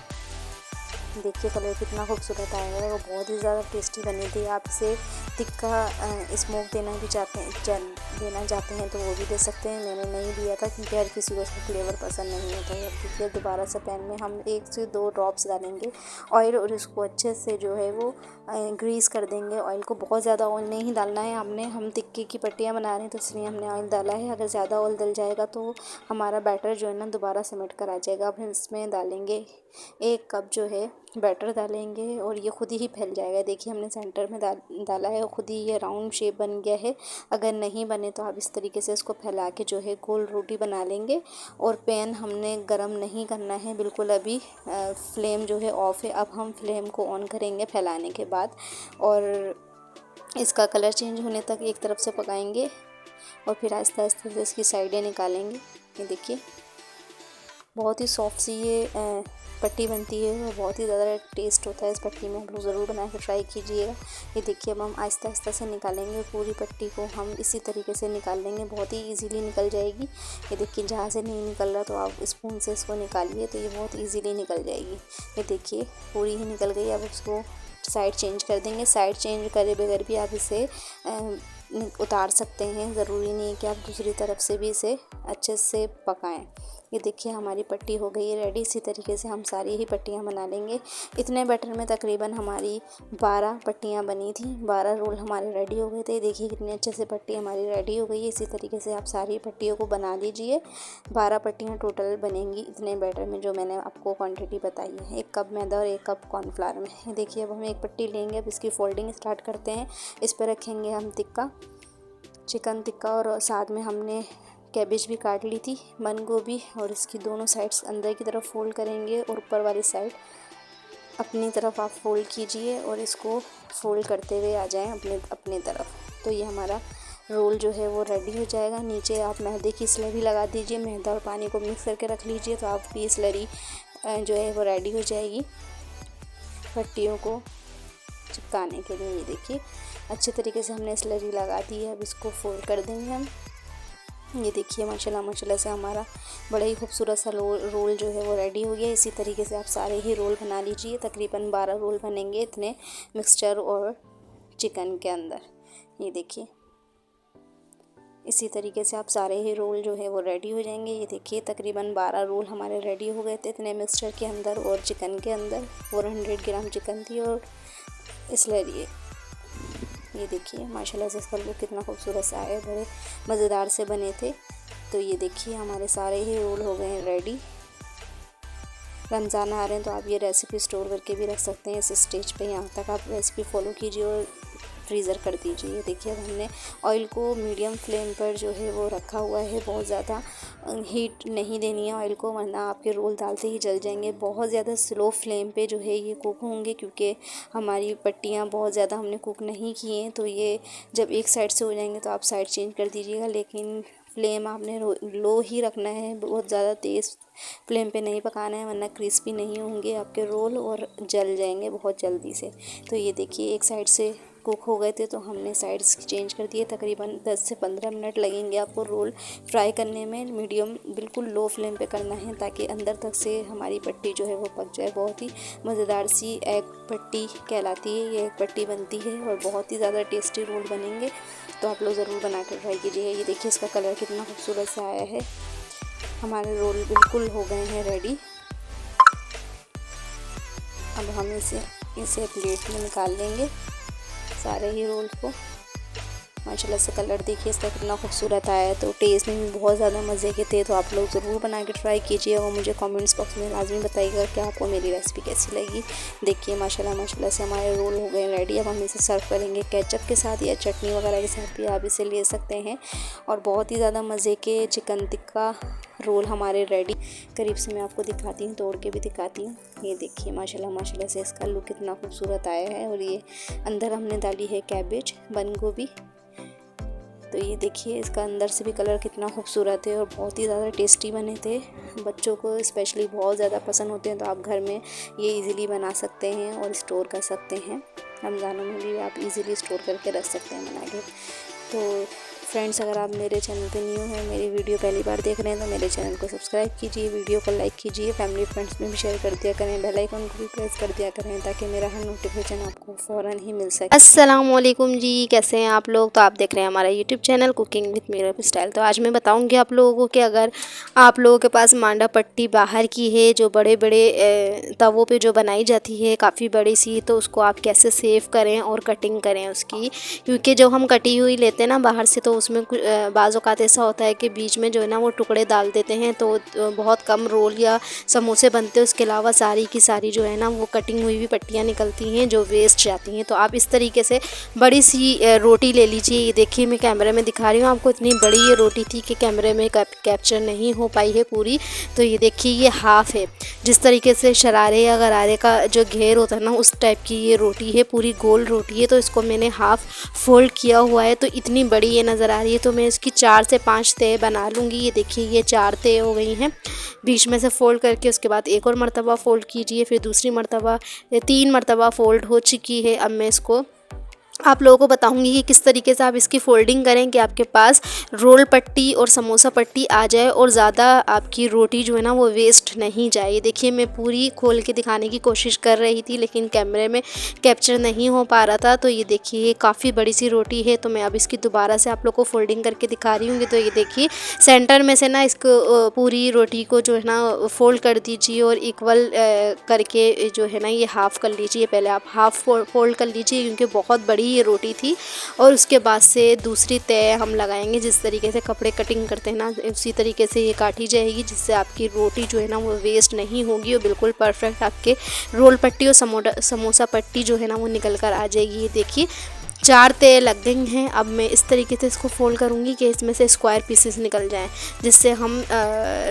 देखिए कलर कितना खूबसूरत आया है, वो बहुत ही ज़्यादा टेस्टी बनी थी। आप इसे टिक्का स्मोक देना चाहते हैं तो वो भी दे सकते हैं, मैंने नहीं दिया था क्योंकि हर किसी को उसका फ्लेवर पसंद नहीं होता है। देखिए दोबारा से पैन में हम 1 से 2 ड्रॉप्स डालेंगे ऑयल और इसको अच्छे से जो है वो ग्रीस कर देंगे। ऑयल को बहुत ज़्यादा ऑयल नहीं डालना है, हम टिक्के की पट्टियाँ बना रहे हैं तो इसलिए हमने ऑयल डाला है। अगर ज़्यादा ऑयल डल जाएगा तो हमारा बैटर जो है ना दोबारा समेट कर आ जाएगा। अब हम इसमें डालेंगे 1 कप जो है बैटर डालेंगे और ये खुद ही फैल जाएगा। देखिए हमने सेंटर में डाला है और खुद ही ये राउंड शेप बन गया है। अगर नहीं बने तो आप इस तरीके से इसको फैला के जो है गोल रोटी बना लेंगे। और पैन हमने गरम नहीं करना है बिल्कुल, अभी फ्लेम जो है ऑफ है। अब हम फ्लेम को ऑन करेंगे फैलाने के बाद और इसका कलर चेंज होने तक एक तरफ से पकाएंगे और फिर आहिस्ता आहिस्ता से इसकी साइडें निकालेंगे। ये देखिए बहुत ही सॉफ्ट सी ये पट्टी बनती है और बहुत ही ज़्यादा टेस्ट होता है इस पट्टी में, आप लोग ज़रूर बना के ट्राई कीजिएगा। ये देखिए अब हम आहिस्ता आहिस्ता से निकालेंगे, पूरी पट्टी को हम इसी तरीके से निकाल लेंगे, बहुत ही इजीली निकल जाएगी। ये देखिए जहाँ से नहीं निकल रहा तो आप स्पून से इसको निकालिए तो ये बहुत ईजीली निकल जाएगी। ये देखिए पूरी ही निकल गई। अब उसको साइड चेंज कर देंगे। साइड चेंज करे बगैर भी आप इसे उतार सकते हैं, ज़रूरी नहीं है कि आप दूसरी तरफ से भी इसे अच्छे से पकाएं। ये देखिए हमारी पट्टी हो गई है रेडी। इसी तरीके से हम सारी ही पट्टियाँ बना लेंगे। इतने बैटर में तकरीबन हमारी 12 पट्टियाँ बनी थी, 12 रोल हमारे रेडी हो गए थे। देखिए कितने अच्छे से पट्टी हमारी रेडी हो गई है। इसी तरीके से आप सारी पट्टियों को बना लीजिए। 12 पट्टियाँ टोटल बनेंगी इतने बैटर में जो मैंने आपको क्वान्टिटी बताई है, 1 कप मैदा और 1 कप कॉर्नफ्लावर में। ये देखिए अब हम एक पट्टी लेंगे, अब इसकी फोल्डिंग स्टार्ट करते हैं। इस पर रखेंगे हम टिक्का, चिकन टिक्का और साथ में हमने कैबेज भी काट ली थी, बंद गोभी, और इसकी दोनों साइड्स अंदर की तरफ फोल्ड करेंगे और ऊपर वाली साइड अपनी तरफ आप फोल्ड कीजिए और इसको फोल्ड करते हुए आ जाएं अपने तरफ। तो ये हमारा रोल जो है वो रेडी हो जाएगा। नीचे आप मैदे की स्लरी लगा दीजिए, मैदा और पानी को मिक्स करके रख लीजिए तो आपकी स्लरी जो है वो रेडी हो जाएगी पट्टियों को चिपकाने के लिए। ये देखिए अच्छे तरीके से हमने स्लरी लगा दी है। अब इसको फोल्ड कर देंगे हम ये देखिए माशाल्लाह माशाल्लाह से हमारा बड़ा ही खूबसूरत सा रोल जो है वो रेडी हो गया। इसी तरीके से आप सारे ही रोल बना लीजिए। तकरीबन 12 रोल बनेंगे इतने मिक्सचर और चिकन के अंदर। ये देखिए इसी तरीके से आप सारे ही रोल जो है वो रेडी हो जाएंगे। ये देखिए तकरीबन 12 रोल हमारे रेडी हो गए थे इतने मिक्सचर के अंदर और चिकन के अंदर। 400 ग्राम चिकन थी और इसलिए ये देखिए माशाल्लाह से इसका लुक कितना खूबसूरत सा है, बड़े मज़ेदार से बने थे। तो ये देखिए हमारे सारे ही रोल हो गए हैं रेडी। रमज़ान आ रहे हैं तो आप ये रेसिपी स्टोर करके भी रख सकते हैं इस स्टेज पे। यहाँ तक आप रेसिपी फॉलो कीजिए और फ्रीज़र कर दीजिए। ये देखिए अब हमने ऑयल को मीडियम फ्लेम पर जो है वो रखा हुआ है। बहुत ज़्यादा हीट नहीं देनी है ऑयल को, वरना आपके रोल डालते ही जल जाएंगे। बहुत ज़्यादा स्लो फ्लेम पे जो है ये कुक होंगे, क्योंकि हमारी पट्टियाँ बहुत ज़्यादा हमने कुक नहीं की हैं। तो ये जब एक साइड से हो जाएंगे तो आप साइड चेंज कर दीजिएगा, लेकिन फ्लेम आपने लो ही रखना है। बहुत ज़्यादा तेज़ फ्लेम पे नहीं पकाना है, वरना क्रिस्पी नहीं होंगे आपके रोल और जल जाएंगे बहुत जल्दी से। तो ये देखिए एक साइड से कुक हो गए थे तो हमने साइड्स चेंज कर दिए। तकरीबन 10 से 15 मिनट लगेंगे आपको रोल फ्राई करने में। मीडियम बिल्कुल लो फ्लेम पे करना है ताकि अंदर तक से हमारी पट्टी जो है वो पक जाए। बहुत ही मज़ेदार सी एग पट्टी कहलाती है, ये एग पट्टी बनती है और बहुत ही ज़्यादा टेस्टी रोल बनेंगे। तो आप लोग ज़रूर बना कर ट्राई कीजिए। ये देखिए इसका कलर कितना खूबसूरत सा आया है। हमारे रोल बिल्कुल हो गए हैं रेडी। अब हम इसे प्लेट में निकाल लेंगे सारे ही रोल को। माशाल्लाह से कलर देखिए इसका कितना खूबसूरत आया है। तो टेस्ट में भी बहुत ज़्यादा मज़े के थे। तो आप लोग ज़रूर बना के ट्राई कीजिए और मुझे कमेंट्स बॉक्स में लाजमी बताइएगा कि आपको मेरी रेसिपी कैसी लगी। देखिए माशाल्लाह माशाल्लाह से हमारे रोल हो गए रेडी। अब हम इसे सर्व करेंगे केचप के साथ या चटनी वगैरह के साथ भी आप इसे ले सकते हैं। और बहुत ही ज़्यादा मज़े के चिकन टिक्का रोल हमारे रेडी। करीब से मैं आपको दिखाती हूँ, तोड़ के भी दिखाती हूँ। ये देखिए माशाल्लाह माशाल्लाह से इसका लुक कितना खूबसूरत आया है। और ये अंदर हमने डाली है कैबेज, बंद गोभी। तो ये देखिए इसका अंदर से भी कलर कितना खूबसूरत है और बहुत ही ज़्यादा टेस्टी बने थे। बच्चों को स्पेशली बहुत ज़्यादा पसंद होते हैं। तो आप घर में ये इजीली बना सकते हैं और स्टोर कर सकते हैं। रमज़ानों में भी आप इजीली स्टोर करके रख सकते हैं बना के। तो फ्रेंड्स, अगर आप मेरे चैनल पे न्यू हैं, मेरी वीडियो पहली बार देख रहे हैं, तो मेरे चैनल को सब्सक्राइब कीजिए, वीडियो को लाइक कीजिए, फैमिली फ्रेंड्स में भी शेयर कर दिया करें, बेल आइकन को भी प्रेस कर दिया करें ताकि मेरा हर नोटिफिकेशन आपको फ़ौरन ही मिल सके। अस्सलाम वालेकुम जी, कैसे हैं आप लोग। तो आप देख रहे हैं हमारा YouTube channel cooking with Meera style. तो आज मैं बताऊँगी आप लोगों को कि अगर आप लोगों के पास मांडा पट्टी बाहर की है, जो बड़े बड़े तवों पर जो बनाई जाती है काफ़ी बड़ी सी, तो उसको आप कैसे सेव करें और कटिंग करें उसकी। क्योंकि जब हम कटी हुई लेते हैं ना बाहर से, तो उसमें बाज़ औक़ात ऐसा होता है कि बीच में जो है ना वो टुकड़े डाल देते हैं, तो बहुत कम रोल या समोसे बनते हैं। उसके अलावा सारी की सारी जो है ना वो कटिंग हुई भी पट्टियाँ निकलती हैं जो वेस्ट जाती हैं। तो आप इस तरीके से बड़ी सी रोटी ले लीजिए। ये देखिए मैं कैमरे में दिखा रही हूँ आपको, इतनी बड़ी ये रोटी थी कि कैमरे में कैप्चर नहीं हो पाई है पूरी। तो ये देखिए ये हाफ़ है। जिस तरीके से शरारे या गरारे का जो घेर होता है ना, उस टाइप की ये रोटी है, पूरी गोल रोटी है। तो इसको मैंने हाफ़ फोल्ड किया हुआ है, तो इतनी बड़ी ये नज़र आ रही है। तो मैं इसकी 4 से 5 तय बना लूँगी। ये देखिए ये 4 तय हो गई हैं। बीच में से फ़ोल्ड करके उसके बाद एक और मरतबा फ़ोल्ड कीजिए, फिर दूसरी मरतबा, 3 मरतबा फ़ोल्ड हो चुकी है। अब मैं इसको आप लोगों को बताऊंगी कि किस तरीके से आप इसकी फ़ोल्डिंग करें कि आपके पास रोल पट्टी और समोसा पट्टी आ जाए और ज़्यादा आपकी रोटी जो है ना वो वेस्ट नहीं जाए। ये देखिए मैं पूरी खोल के दिखाने की कोशिश कर रही थी, लेकिन कैमरे में कैप्चर नहीं हो पा रहा था। तो ये देखिए ये काफ़ी बड़ी सी रोटी है। तो मैं अब इसकी दोबारा से आप लोग को फ़ोल्डिंग करके दिखा रही हूँ। तो ये देखिए सेंटर में से ना इसको पूरी रोटी को जो है ना फ़ोल्ड कर दीजिए और इक्वल करके जो है ना ये हाफ़ कर लीजिए। पहले आप हाफ़ फ़ोल्ड कर लीजिए क्योंकि बहुत बड़ी ये रोटी थी। और उसके बाद से दूसरी तय हम लगाएंगे। जिस तरीके से कपड़े कटिंग करते हैं ना, उसी तरीके से ये काटी जाएगी, जिससे आपकी रोटी जो है ना वो वेस्ट नहीं होगी और बिल्कुल परफेक्ट आपके रोल पट्टी और समोसा पट्टी जो है ना वो निकल कर आ जाएगी। ये देखिए 4 तय लग गई हैं। अब मैं इस तरीके से इसको फ़ोल्ड करूँगी कि इसमें से स्क्वायर पीसेस निकल जाएं, जिससे हम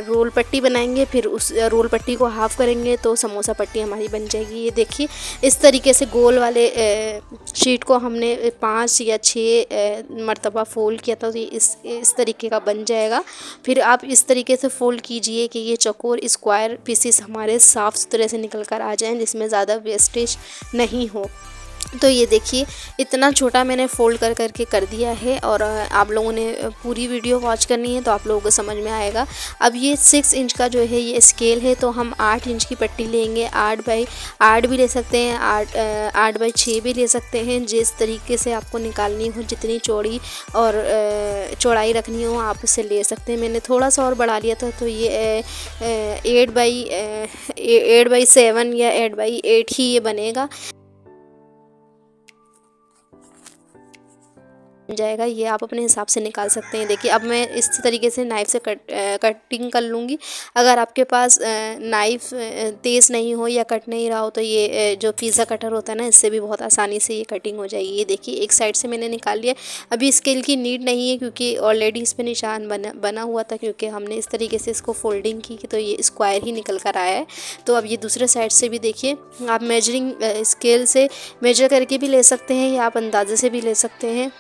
रोल पट्टी बनाएंगे। फिर उस रोल पट्टी को हाफ़ करेंगे तो समोसा पट्टी हमारी बन जाएगी। ये देखिए इस तरीके से गोल वाले शीट को हमने 5 या 6 मरतबा फ़ोल्ड किया था, तो ये इस तरीके का बन जाएगा। फिर आप इस तरीके से फ़ोल्ड कीजिए कि ये चौकोर स्क्वायर पीसेस हमारे साफ़ सुथरे से निकल कर आ जाएँ, जिसमें ज़्यादा वेस्टेज नहीं हो। तो ये देखिए इतना छोटा मैंने फ़ोल्ड कर करके कर दिया है। और आप लोगों ने पूरी वीडियो वॉच करनी है तो आप लोगों को समझ में आएगा। अब ये 6 इंच का जो है ये स्केल है, तो हम 8 इंच की पट्टी लेंगे। 8 बाई 8 भी ले सकते हैं, 8 बाई 6 भी ले सकते हैं। जिस तरीके से आपको निकालनी हो, जितनी चौड़ी और चौड़ाई रखनी हो आप उसे ले सकते हैं। मैंने थोड़ा सा और बढ़ा लिया था, तो ये 8 बाई 7 या 8 बाई 8 ही ये बनेगा जाएगा। ये आप अपने हिसाब से निकाल सकते हैं। देखिए अब मैं इस तरीके से नाइफ़ से कटिंग कर लूँगी। अगर आपके पास नाइफ़ तेज़ नहीं हो या कट नहीं रहा हो तो ये जो पिज़्ज़ा कटर होता है ना, इससे भी बहुत आसानी से ये कटिंग हो जाएगी। ये देखिए एक साइड से मैंने निकाल लिया। अभी स्केल की नीड नहीं है क्योंकि ऑलरेडी इस पर निशान बना हुआ था, क्योंकि हमने इस तरीके से इसको फोल्डिंग की तो ये स्क्वायर ही निकल कर आया है। तो अब ये दूसरे साइड से भी देखिए आप मेजरिंग स्केल से मेजर करके भी ले सकते हैं या आप अंदाजे से भी ले सकते हैं।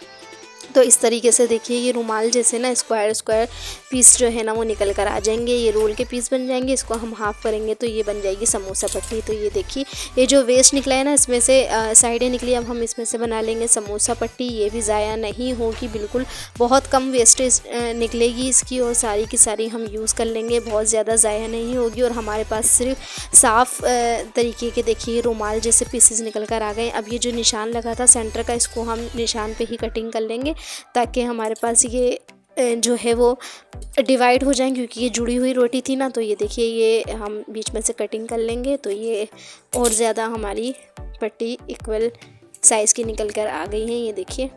तो इस तरीके से देखिए ये रुमाल जैसे ना स्क्वायर स्क्वायर पीस जो है ना वो निकल कर आ जाएंगे। ये रोल के पीस बन जाएंगे। इसको हम हाफ़ करेंगे तो ये बन जाएगी समोसा पट्टी। तो ये देखिए ये जो वेस्ट निकला है ना, इसमें से साइडें निकली, अब हम इसमें से बना लेंगे समोसा पट्टी। ये भी ज़ाया नहीं होगी, बिल्कुल बहुत कम वेस्टेज निकलेगी इसकी और सारी की सारी हम यूज़ कर लेंगे। बहुत ज़्यादा ज़ाया नहीं होगी और हमारे पास सिर्फ साफ़ तरीके के देखिए रुमाल जैसे पीसेस निकल कर आ गए। अब ये जो निशान लगा था सेंटर का, इसको हम निशान पे ही कटिंग कर लेंगे ताकि हमारे पास ये जो है वो डिवाइड हो जाए, क्योंकि ये जुड़ी हुई रोटी थी ना। तो ये देखिए ये हम बीच में से कटिंग कर लेंगे तो ये और ज़्यादा हमारी पट्टी इक्वल साइज़ की निकल कर आ गई है। ये देखिए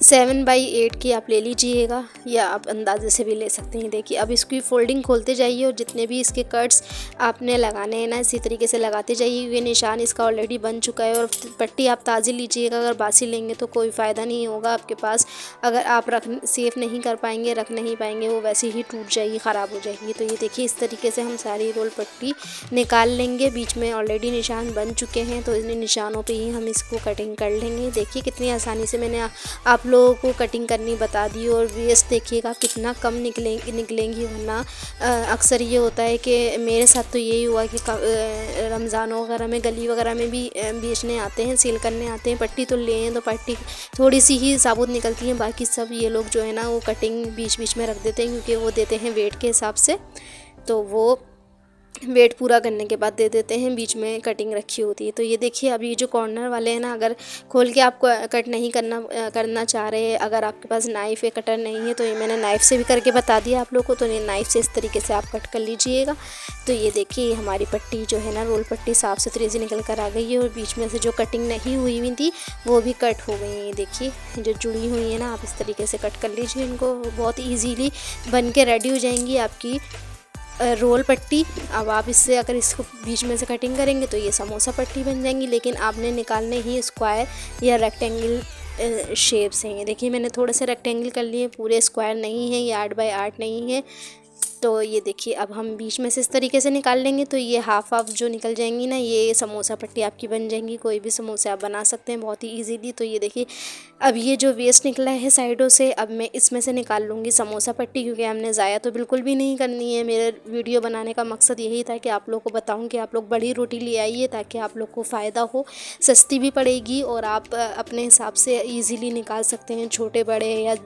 7 बाई 8 की आप ले लीजिएगा या आप अंदाजे से भी ले सकते हैं। देखिए अब इसकी फोल्डिंग खोलते जाइए और जितने भी इसके कट्स आपने लगाने हैं ना इसी तरीके से लगाते जाइए। ये निशान इसका ऑलरेडी बन चुका है। और पट्टी आप ताज़ी लीजिएगा, अगर बासी लेंगे तो कोई फ़ायदा नहीं होगा आपके पास। अगर आप सेफ़ नहीं कर पाएंगे, रख नहीं पाएंगे, वो वैसे ही टूट जाएगी, ख़राब हो जाएगी। तो ये देखिए इस तरीके से हम सारी रोल पट्टी निकाल लेंगे। बीच में ऑलरेडी निशान बन चुके हैं तो इन निशानों पर ही हम इसको कटिंग कर लेंगे। देखिए कितनी आसानी से मैंने आप लोगों को कटिंग करनी बता दी। और वेस्ट देखिएगा कितना कम निकलेंगी, वरना अक्सर ये होता है कि मेरे साथ तो यही हुआ कि रमज़ान वगैरह में गली वगैरह में भी बेचने आते हैं, सेल करने आते हैं। पट्टी तो लें तो पट्टी थोड़ी सी ही साबुत निकलती है, बाकी सब ये लोग जो है ना वो कटिंग बीच बीच में रख देते हैं, क्योंकि वो देते हैं वेट के हिसाब से। तो वो वेट पूरा करने के बाद दे देते हैं, बीच में कटिंग रखी होती है। तो ये देखिए अब ये जो कॉर्नर वाले हैं ना, अगर खोल के आप कट नहीं करना चाह रहे, अगर आपके पास नाइफ़ या कटर नहीं है तो ये मैंने नाइफ़ से भी करके बता दिया आप लोगों को। तो ये नाइफ़ से इस तरीके से आप कट कर लीजिएगा। तो ये देखिए हमारी पट्टी जो है ना रोल पट्टी साफ़ सुथरी से निकल कर आ गई है और बीच में से जो कटिंग नहीं हुई थी वो भी कट हो गई है। देखिए जो जुड़ी हुई है ना, आप इस तरीके से कट कर लीजिए इनको, बहुत ईजीली बन के रेडी हो जाएंगी आपकी रोल पट्टी। अब आप इससे अगर इसको बीच में से कटिंग करेंगे तो ये समोसा पट्टी बन जाएंगी, लेकिन आपने निकालने ही स्क्वायर या रेक्टेंगल शेप से हैं। देखिए मैंने थोड़े से रेक्टेंगल कर लिए, पूरे स्क्वायर नहीं है, ये 8 बाई 8 नहीं है। तो ये देखिए अब हम बीच में से इस तरीके से निकाल लेंगे तो ये हाफ जो निकल जाएंगी ना, ये समोसा पट्टी आपकी बन जाएंगी। कोई भी समोसे आप बना सकते हैं बहुत ही इजीली। तो ये देखिए अब ये जो वेस्ट निकला है साइडों से, अब मैं इसमें से निकाल लूँगी समोसा पट्टी, क्योंकि हमने ज़ाया तो बिल्कुल भी नहीं करनी है। मेरे वीडियो बनाने का मकसद यही था कि आप लोग को बताऊँ कि आप लोग बड़ी रोटी ले आइए ताकि आप लोग को फ़ायदा हो, सस्ती भी पड़ेगी और आप अपने हिसाब से ईज़िली निकाल सकते हैं। छोटे बड़े या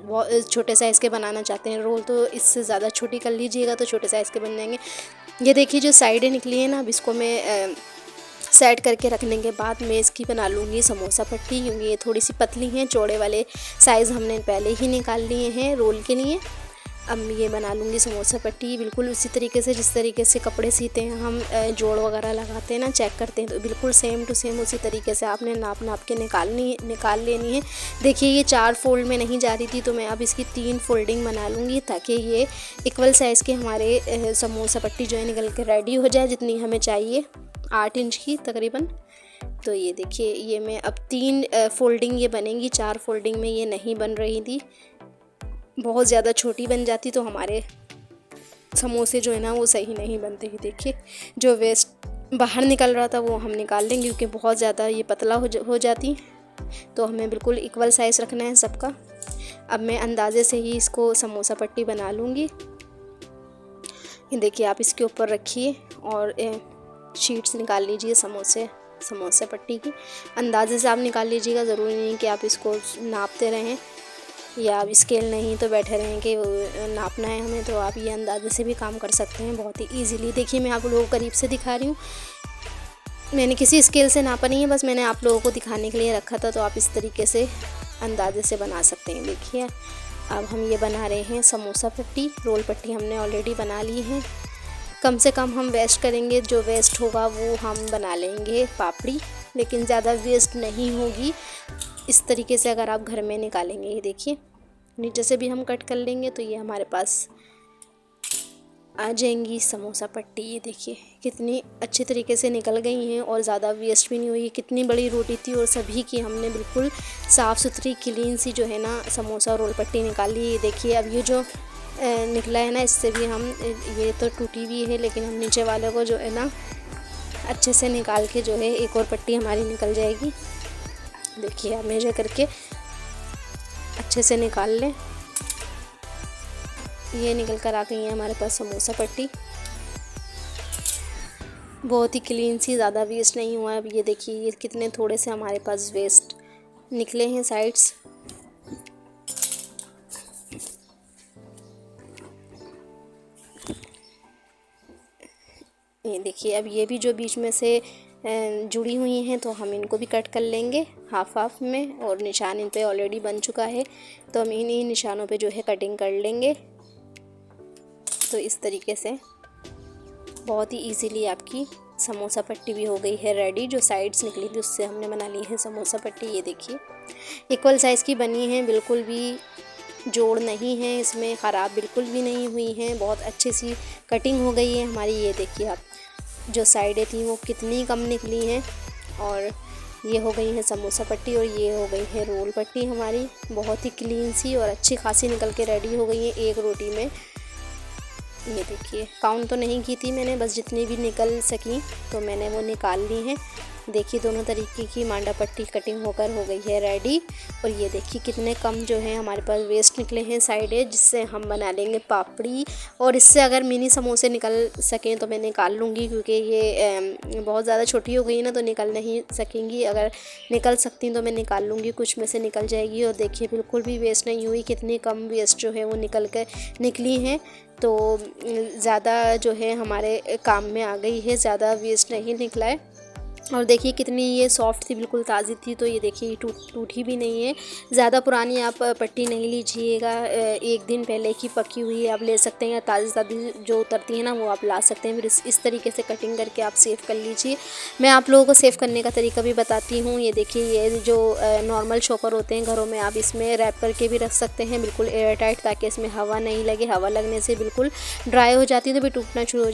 छोटे साइज़ के बनाना चाहते हैं रोल तो इससे ज़्यादा छोटी कर लीजिएगा तो छोटे साइज़ के बन जाएंगे। ये देखिए जो साइडें निकली है ना, अब इसको मैं सेट करके रखने के बाद मैं इसकी बना लूँगी समोसा पट्टी, क्योंकि ये थोड़ी सी पतली हैं। चौड़े वाले साइज़ हमने पहले ही निकाल लिए हैं रोल के लिए। अब ये बना लूँगी समोसा पट्टी बिल्कुल उसी तरीके से जिस तरीके से कपड़े सीते हैं हम, जोड़ वगैरह लगाते हैं ना, चेक करते हैं, तो बिल्कुल सेम टू सेम उसी तरीके से आपने नाप के निकाल लेनी है। देखिए ये 4 फोल्ड में नहीं जा रही थी तो मैं अब इसकी 3 फोल्डिंग बना लूँगी ताकि ये इक्वल साइज़ के हमारे समोसा पट्टी जो है निकल के रेडी हो जाए, जितनी हमें चाहिए 8 इंच की तकरीबन। तो ये देखिए ये मैं अब 3 फोल्डिंग ये बनेंगी, 4 फोल्डिंग में ये नहीं बन रही थी, बहुत ज़्यादा छोटी बन जाती तो हमारे समोसे जो है ना वो सही नहीं बनते ही। देखिए जो वेस्ट बाहर निकल रहा था वो हम निकाल लेंगे, क्योंकि बहुत ज़्यादा ये पतला हो जाती, तो हमें बिल्कुल इक्वल साइज़ रखना है सबका। अब मैं अंदाजे से ही इसको समोसा पट्टी बना लूँगी। देखिए आप इसके ऊपर रखिए और शीट्स निकाल लीजिए समोसे समोसा पट्टी की। अंदाजे से आप निकाल लीजिएगा, ज़रूरी नहीं कि आप इसको नापते रहें या आप स्केल नहीं तो बैठे रहें कि नापना है हमें, तो आप ये अंदाजे से भी काम कर सकते हैं बहुत ही ईजीली। देखिए मैं आप लोगों को करीब से दिखा रही हूँ, मैंने किसी स्केल से नापा नहीं है, बस मैंने आप लोगों को दिखाने के लिए रखा था। तो आप इस तरीके से अंदाजे से बना सकते हैं। देखिए अब हम ये बना रहे हैं समोसा पट्टी। रोल पट्टी हमने ऑलरेडी बना ली है। कम से कम हम वेस्ट करेंगे, जो वेस्ट होगा वो हम बना लेंगे पापड़ी, लेकिन ज़्यादा वेस्ट नहीं होगी। इस तरीके से अगर आप घर में निकालेंगे, ये देखिए नीचे से भी हम कट कर लेंगे तो ये हमारे पास आ जाएंगी समोसा पट्टी। ये देखिए कितनी अच्छी तरीके से निकल गई हैं और ज़्यादा वेस्ट भी नहीं हुई। कितनी बड़ी रोटी थी और सभी की हमने बिल्कुल साफ़ सुथरी क्लीन सी जो है ना समोसा और रोल पट्टी निकाल ली। ये देखिए अब ये जो निकला है ना, इससे भी हम, ये तो टूटी भी है लेकिन हम नीचे वाले को जो है ना अच्छे से निकाल के जो है एक और पट्टी हमारी निकल जाएगी। देखिए आप मेजर करके अच्छे से निकाल लें। ये निकल कर आ गई है हमारे पास समोसा पट्टी, बहुत ही क्लीन सी, ज़्यादा वेस्ट नहीं हुआ है। अब ये देखिए ये कितने थोड़े से हमारे पास वेस्ट निकले हैं साइड्स। ये देखिए अब ये भी जो बीच में से जुड़ी हुई हैं तो हम इनको भी कट कर लेंगे हाफ हाफ में, और निशान इन पे ऑलरेडी बन चुका है तो हम इन्हीं निशानों पे जो है कटिंग कर लेंगे। तो इस तरीके से बहुत ही इजीली आपकी समोसा पट्टी भी हो गई है रेडी। जो साइड्स निकली थी उससे हमने बना ली है समोसा पट्टी। ये देखिए इक्वल साइज़ की बनी है, बिल्कुल भी जोड़ नहीं है इसमें, ख़राब बिल्कुल भी नहीं हुई है, बहुत अच्छी सी कटिंग हो गई है हमारी। ये देखिए आप जो साइडें थी वो कितनी कम निकली हैं, और ये हो गई है समोसा पट्टी और ये हो गई है रोल पट्टी हमारी। बहुत ही क्लीन सी और अच्छी खासी निकल के रेडी हो गई है एक रोटी में। ये देखिए काउंट तो नहीं की थी मैंने, बस जितनी भी निकल सकी तो मैंने वो निकाल ली हैं। देखिए दोनों तरीके की मांडा पट्टी कटिंग होकर हो गई है रेडी। और ये देखिए कितने कम जो है हमारे पास वेस्ट निकले हैं साइडें, जिससे हम बना लेंगे पापड़ी। और इससे अगर मिनी समोसे निकल सकें तो मैं निकाल लूँगी, क्योंकि ये बहुत ज़्यादा छोटी हो गई ना तो निकल नहीं सकेंगी। अगर निकल सकती तो मैं निकाल लूँगी, कुछ में से निकल जाएगी। और देखिए बिल्कुल भी वेस्ट नहीं हुई, कितनी कम वेस्ट जो है वो निकली हैं। तो ज़्यादा जो है हमारे काम में आ गई है, ज़्यादा वेस्ट नहीं निकला है। और देखिए कितनी ये सॉफ्ट थी, बिल्कुल ताज़ी थी। तो ये देखिए टूटी भी नहीं है। ज़्यादा पुरानी आप पट्टी नहीं लीजिएगा, एक दिन पहले की पकी हुई आप ले सकते हैं, या ताज़ी जो उतरती है ना वो आप ला सकते हैं। फिर इस तरीके से कटिंग करके आप सेव कर लीजिए। मैं आप लोगों को सेव करने का तरीका भी बताती हूँ। ये देखिए ये जो नॉर्मल शॉपर होते हैं घरों में, आप इसमें रैप करके भी रख सकते हैं बिल्कुल एयर टाइट, ताकि इसमें हवा नहीं लगे। हवा लगने से बिल्कुल ड्राई हो जाती है तो भी टूटना शुरू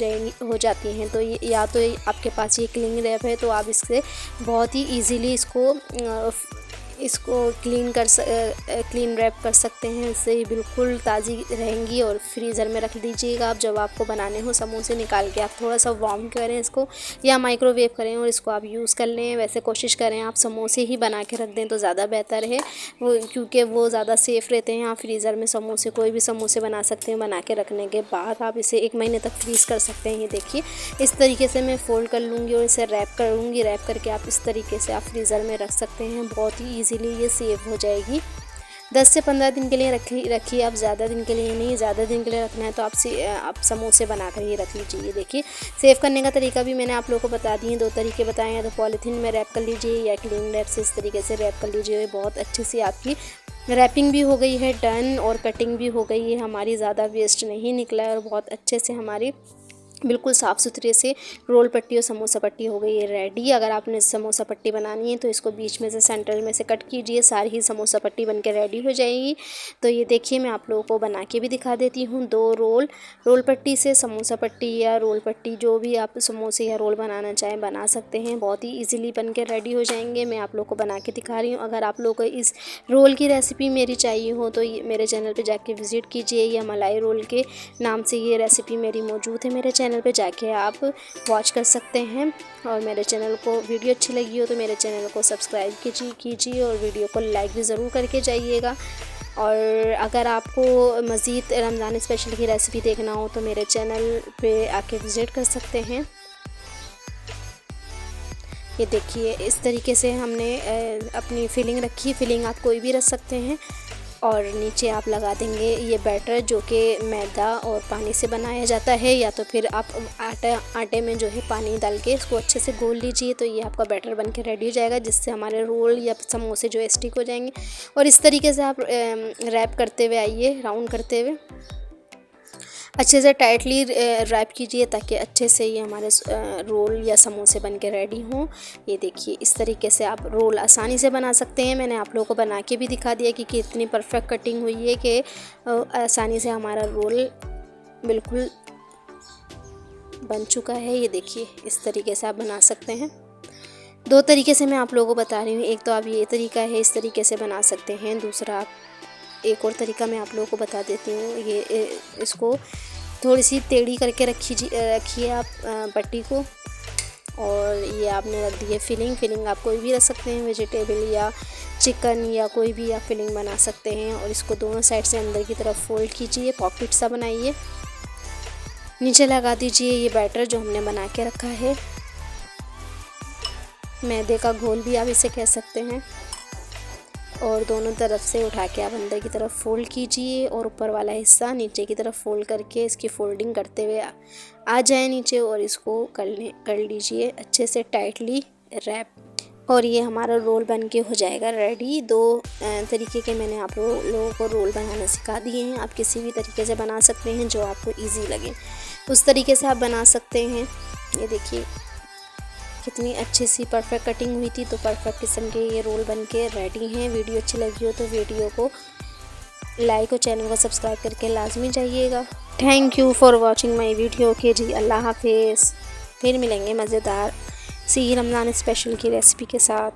हो जाती हैं। तो या तो आपके पास ये क्लिंग रैप है तो आप इससे बहुत ही इजीली इसको क्लीन रैप कर सकते हैं। इससे बिल्कुल ताज़ी रहेंगी। और फ्रीज़र में रख दीजिएगा। आप जब आपको बनाने हो समोसे निकाल के आप थोड़ा सा वार्म करें इसको, या माइक्रोवेव करें और इसको आप यूज़ कर लें। वैसे कोशिश करें आप समोसे ही बना के रख दें तो ज़्यादा बेहतर है, क्योंकि वो ज़्यादा सेफ़ रहते हैं। आप फ्रीज़र में समोसे, कोई भी समोसे बना सकते हैं। बना के रखने के बाद आप इसे 1 महीने तक फ्रीज़ कर सकते हैं। ये देखिए इस तरीके से मैं फ़ोल्ड कर लूँगी और इसे रैप करूँगी। रैप करके आप इस तरीके से आप फ्रीज़र में रख सकते हैं, बहुत ही ईज़िली ये सेव हो जाएगी। 10 से 15 दिन के लिए रखिए आप, ज़्यादा दिन के लिए नहीं। ज़्यादा दिन के लिए रखना है तो आप समोसे बना कर ही रख लीजिए। देखिए सेव करने का तरीका भी मैंने आप लोगों को बता दिए, 2 तरीके बताए हैं। तो पॉलीथीन में रैप कर लीजिए या क्लीन रैप से इस तरीके से रैप कर लीजिए। बहुत अच्छी सी आपकी रैपिंग भी हो गई है डन, और कटिंग भी हो गई है हमारी, ज़्यादा वेस्ट नहीं निकला है। और बहुत अच्छे से हमारी बिल्कुल साफ़ सुथरे से रोल पट्टी और समोसा पट्टी हो गई है रेडी। अगर आपने समोसा पट्टी बनानी है तो इसको बीच में से सेंटर में से कट कीजिए, सारी ही समोसा पट्टी बनके रेडी हो जाएगी। तो ये देखिए मैं आप लोगों को बना के भी दिखा देती हूँ। 2 रोल पट्टी से समोसा पट्टी या रोल पट्टी, जो भी आप समोसे या रोल बनाना चाहें बना सकते हैं। बहुत ही ईजिली बन के रेडी हो जाएंगे। मैं आप लोग को बना के दिखा रही हूँ। अगर आप लोग को इस रोल की रेसिपी मेरी चाहिए हो तो मेरे चैनल पर जाके विज़िट कीजिए, या मलाई रोल के नाम से ये रेसिपी मेरी मौजूद है मेरे चैनल पे जाके आप वॉच कर सकते हैं। और मेरे चैनल को वीडियो अच्छी लगी हो तो मेरे चैनल को सब्सक्राइब कीजिए और वीडियो को लाइक भी ज़रूर करके जाइएगा। और अगर आपको मज़ीद रमज़ान स्पेशल की रेसिपी देखना हो तो मेरे चैनल पे आके विज़िट कर सकते हैं। ये देखिए इस तरीके से हमने अपनी फिलिंग रखी। फिलिंग आप कोई भी रख सकते हैं। और नीचे आप लगा देंगे ये बैटर जो कि मैदा और पानी से बनाया जाता है, या तो फिर आप आटे में जो है पानी डाल के इसको अच्छे से घोल लीजिए, तो ये आपका बैटर बन के रेडी हो जाएगा, जिससे हमारे रोल या समोसे जो है स्टिक हो जाएंगे। और इस तरीके से आप रैप करते हुए आइए, राउंड करते हुए अच्छे से टाइटली रैप कीजिए, ताकि अच्छे से ये हमारे रोल या समोसे बन के रेडी हों। ये देखिए इस तरीके से आप रोल आसानी से बना सकते हैं। मैंने आप लोगों को बना के भी दिखा दिया कि कितनी परफेक्ट कटिंग हुई है कि आसानी से हमारा रोल बिल्कुल बन चुका है। ये देखिए इस तरीके से आप बना सकते हैं। 2 तरीके से मैं आप लोगों को बता रही हूँ। एक तो आप ये तरीका है, इस तरीके से बना सकते हैं। दूसरा आप एक और तरीका मैं आप लोगों को बता देती हूँ। ये इसको थोड़ी सी टेढ़ी करके रखिए आप पट्टी को, और ये आपने रख दी है फिलिंग आप कोई भी रख सकते हैं, वेजिटेबल या चिकन या कोई भी आप फिलिंग बना सकते हैं। और इसको दोनों साइड से अंदर की तरफ फोल्ड कीजिए, पॉकेट सा बनाइए, नीचे लगा दीजिए ये बैटर जो हमने बना के रखा है। मैदे का घोल भी आप इसे कह सकते हैं। और दोनों तरफ से उठा के आप अंदर की तरफ फोल्ड कीजिए, और ऊपर वाला हिस्सा नीचे की तरफ फोल्ड करके इसकी फोल्डिंग करते हुए आ जाए नीचे, और इसको कर लीजिए अच्छे से टाइटली रैप। और ये हमारा रोल बन के हो जाएगा रेडी। 2 तरीके के मैंने आप लोगों को रोल बनाना सिखा दिए हैं। आप किसी भी तरीके से बना सकते हैं जो आपको ईजी लगे, उस तरीके से आप बना सकते हैं। ये देखिए कितनी अच्छी सी परफेक्ट कटिंग हुई थी। तो परफेक्ट किस्म के ये रोल बन के रेडी हैं। वीडियो अच्छी लगी हो तो वीडियो को लाइक और चैनल को सब्सक्राइब करके लाजमी जाइएगा। Thank you for watching my video. Okay जी, अल्लाह हाफिज़। फिर मिलेंगे मज़ेदार सी रमज़ान स्पेशल की रेसिपी के साथ।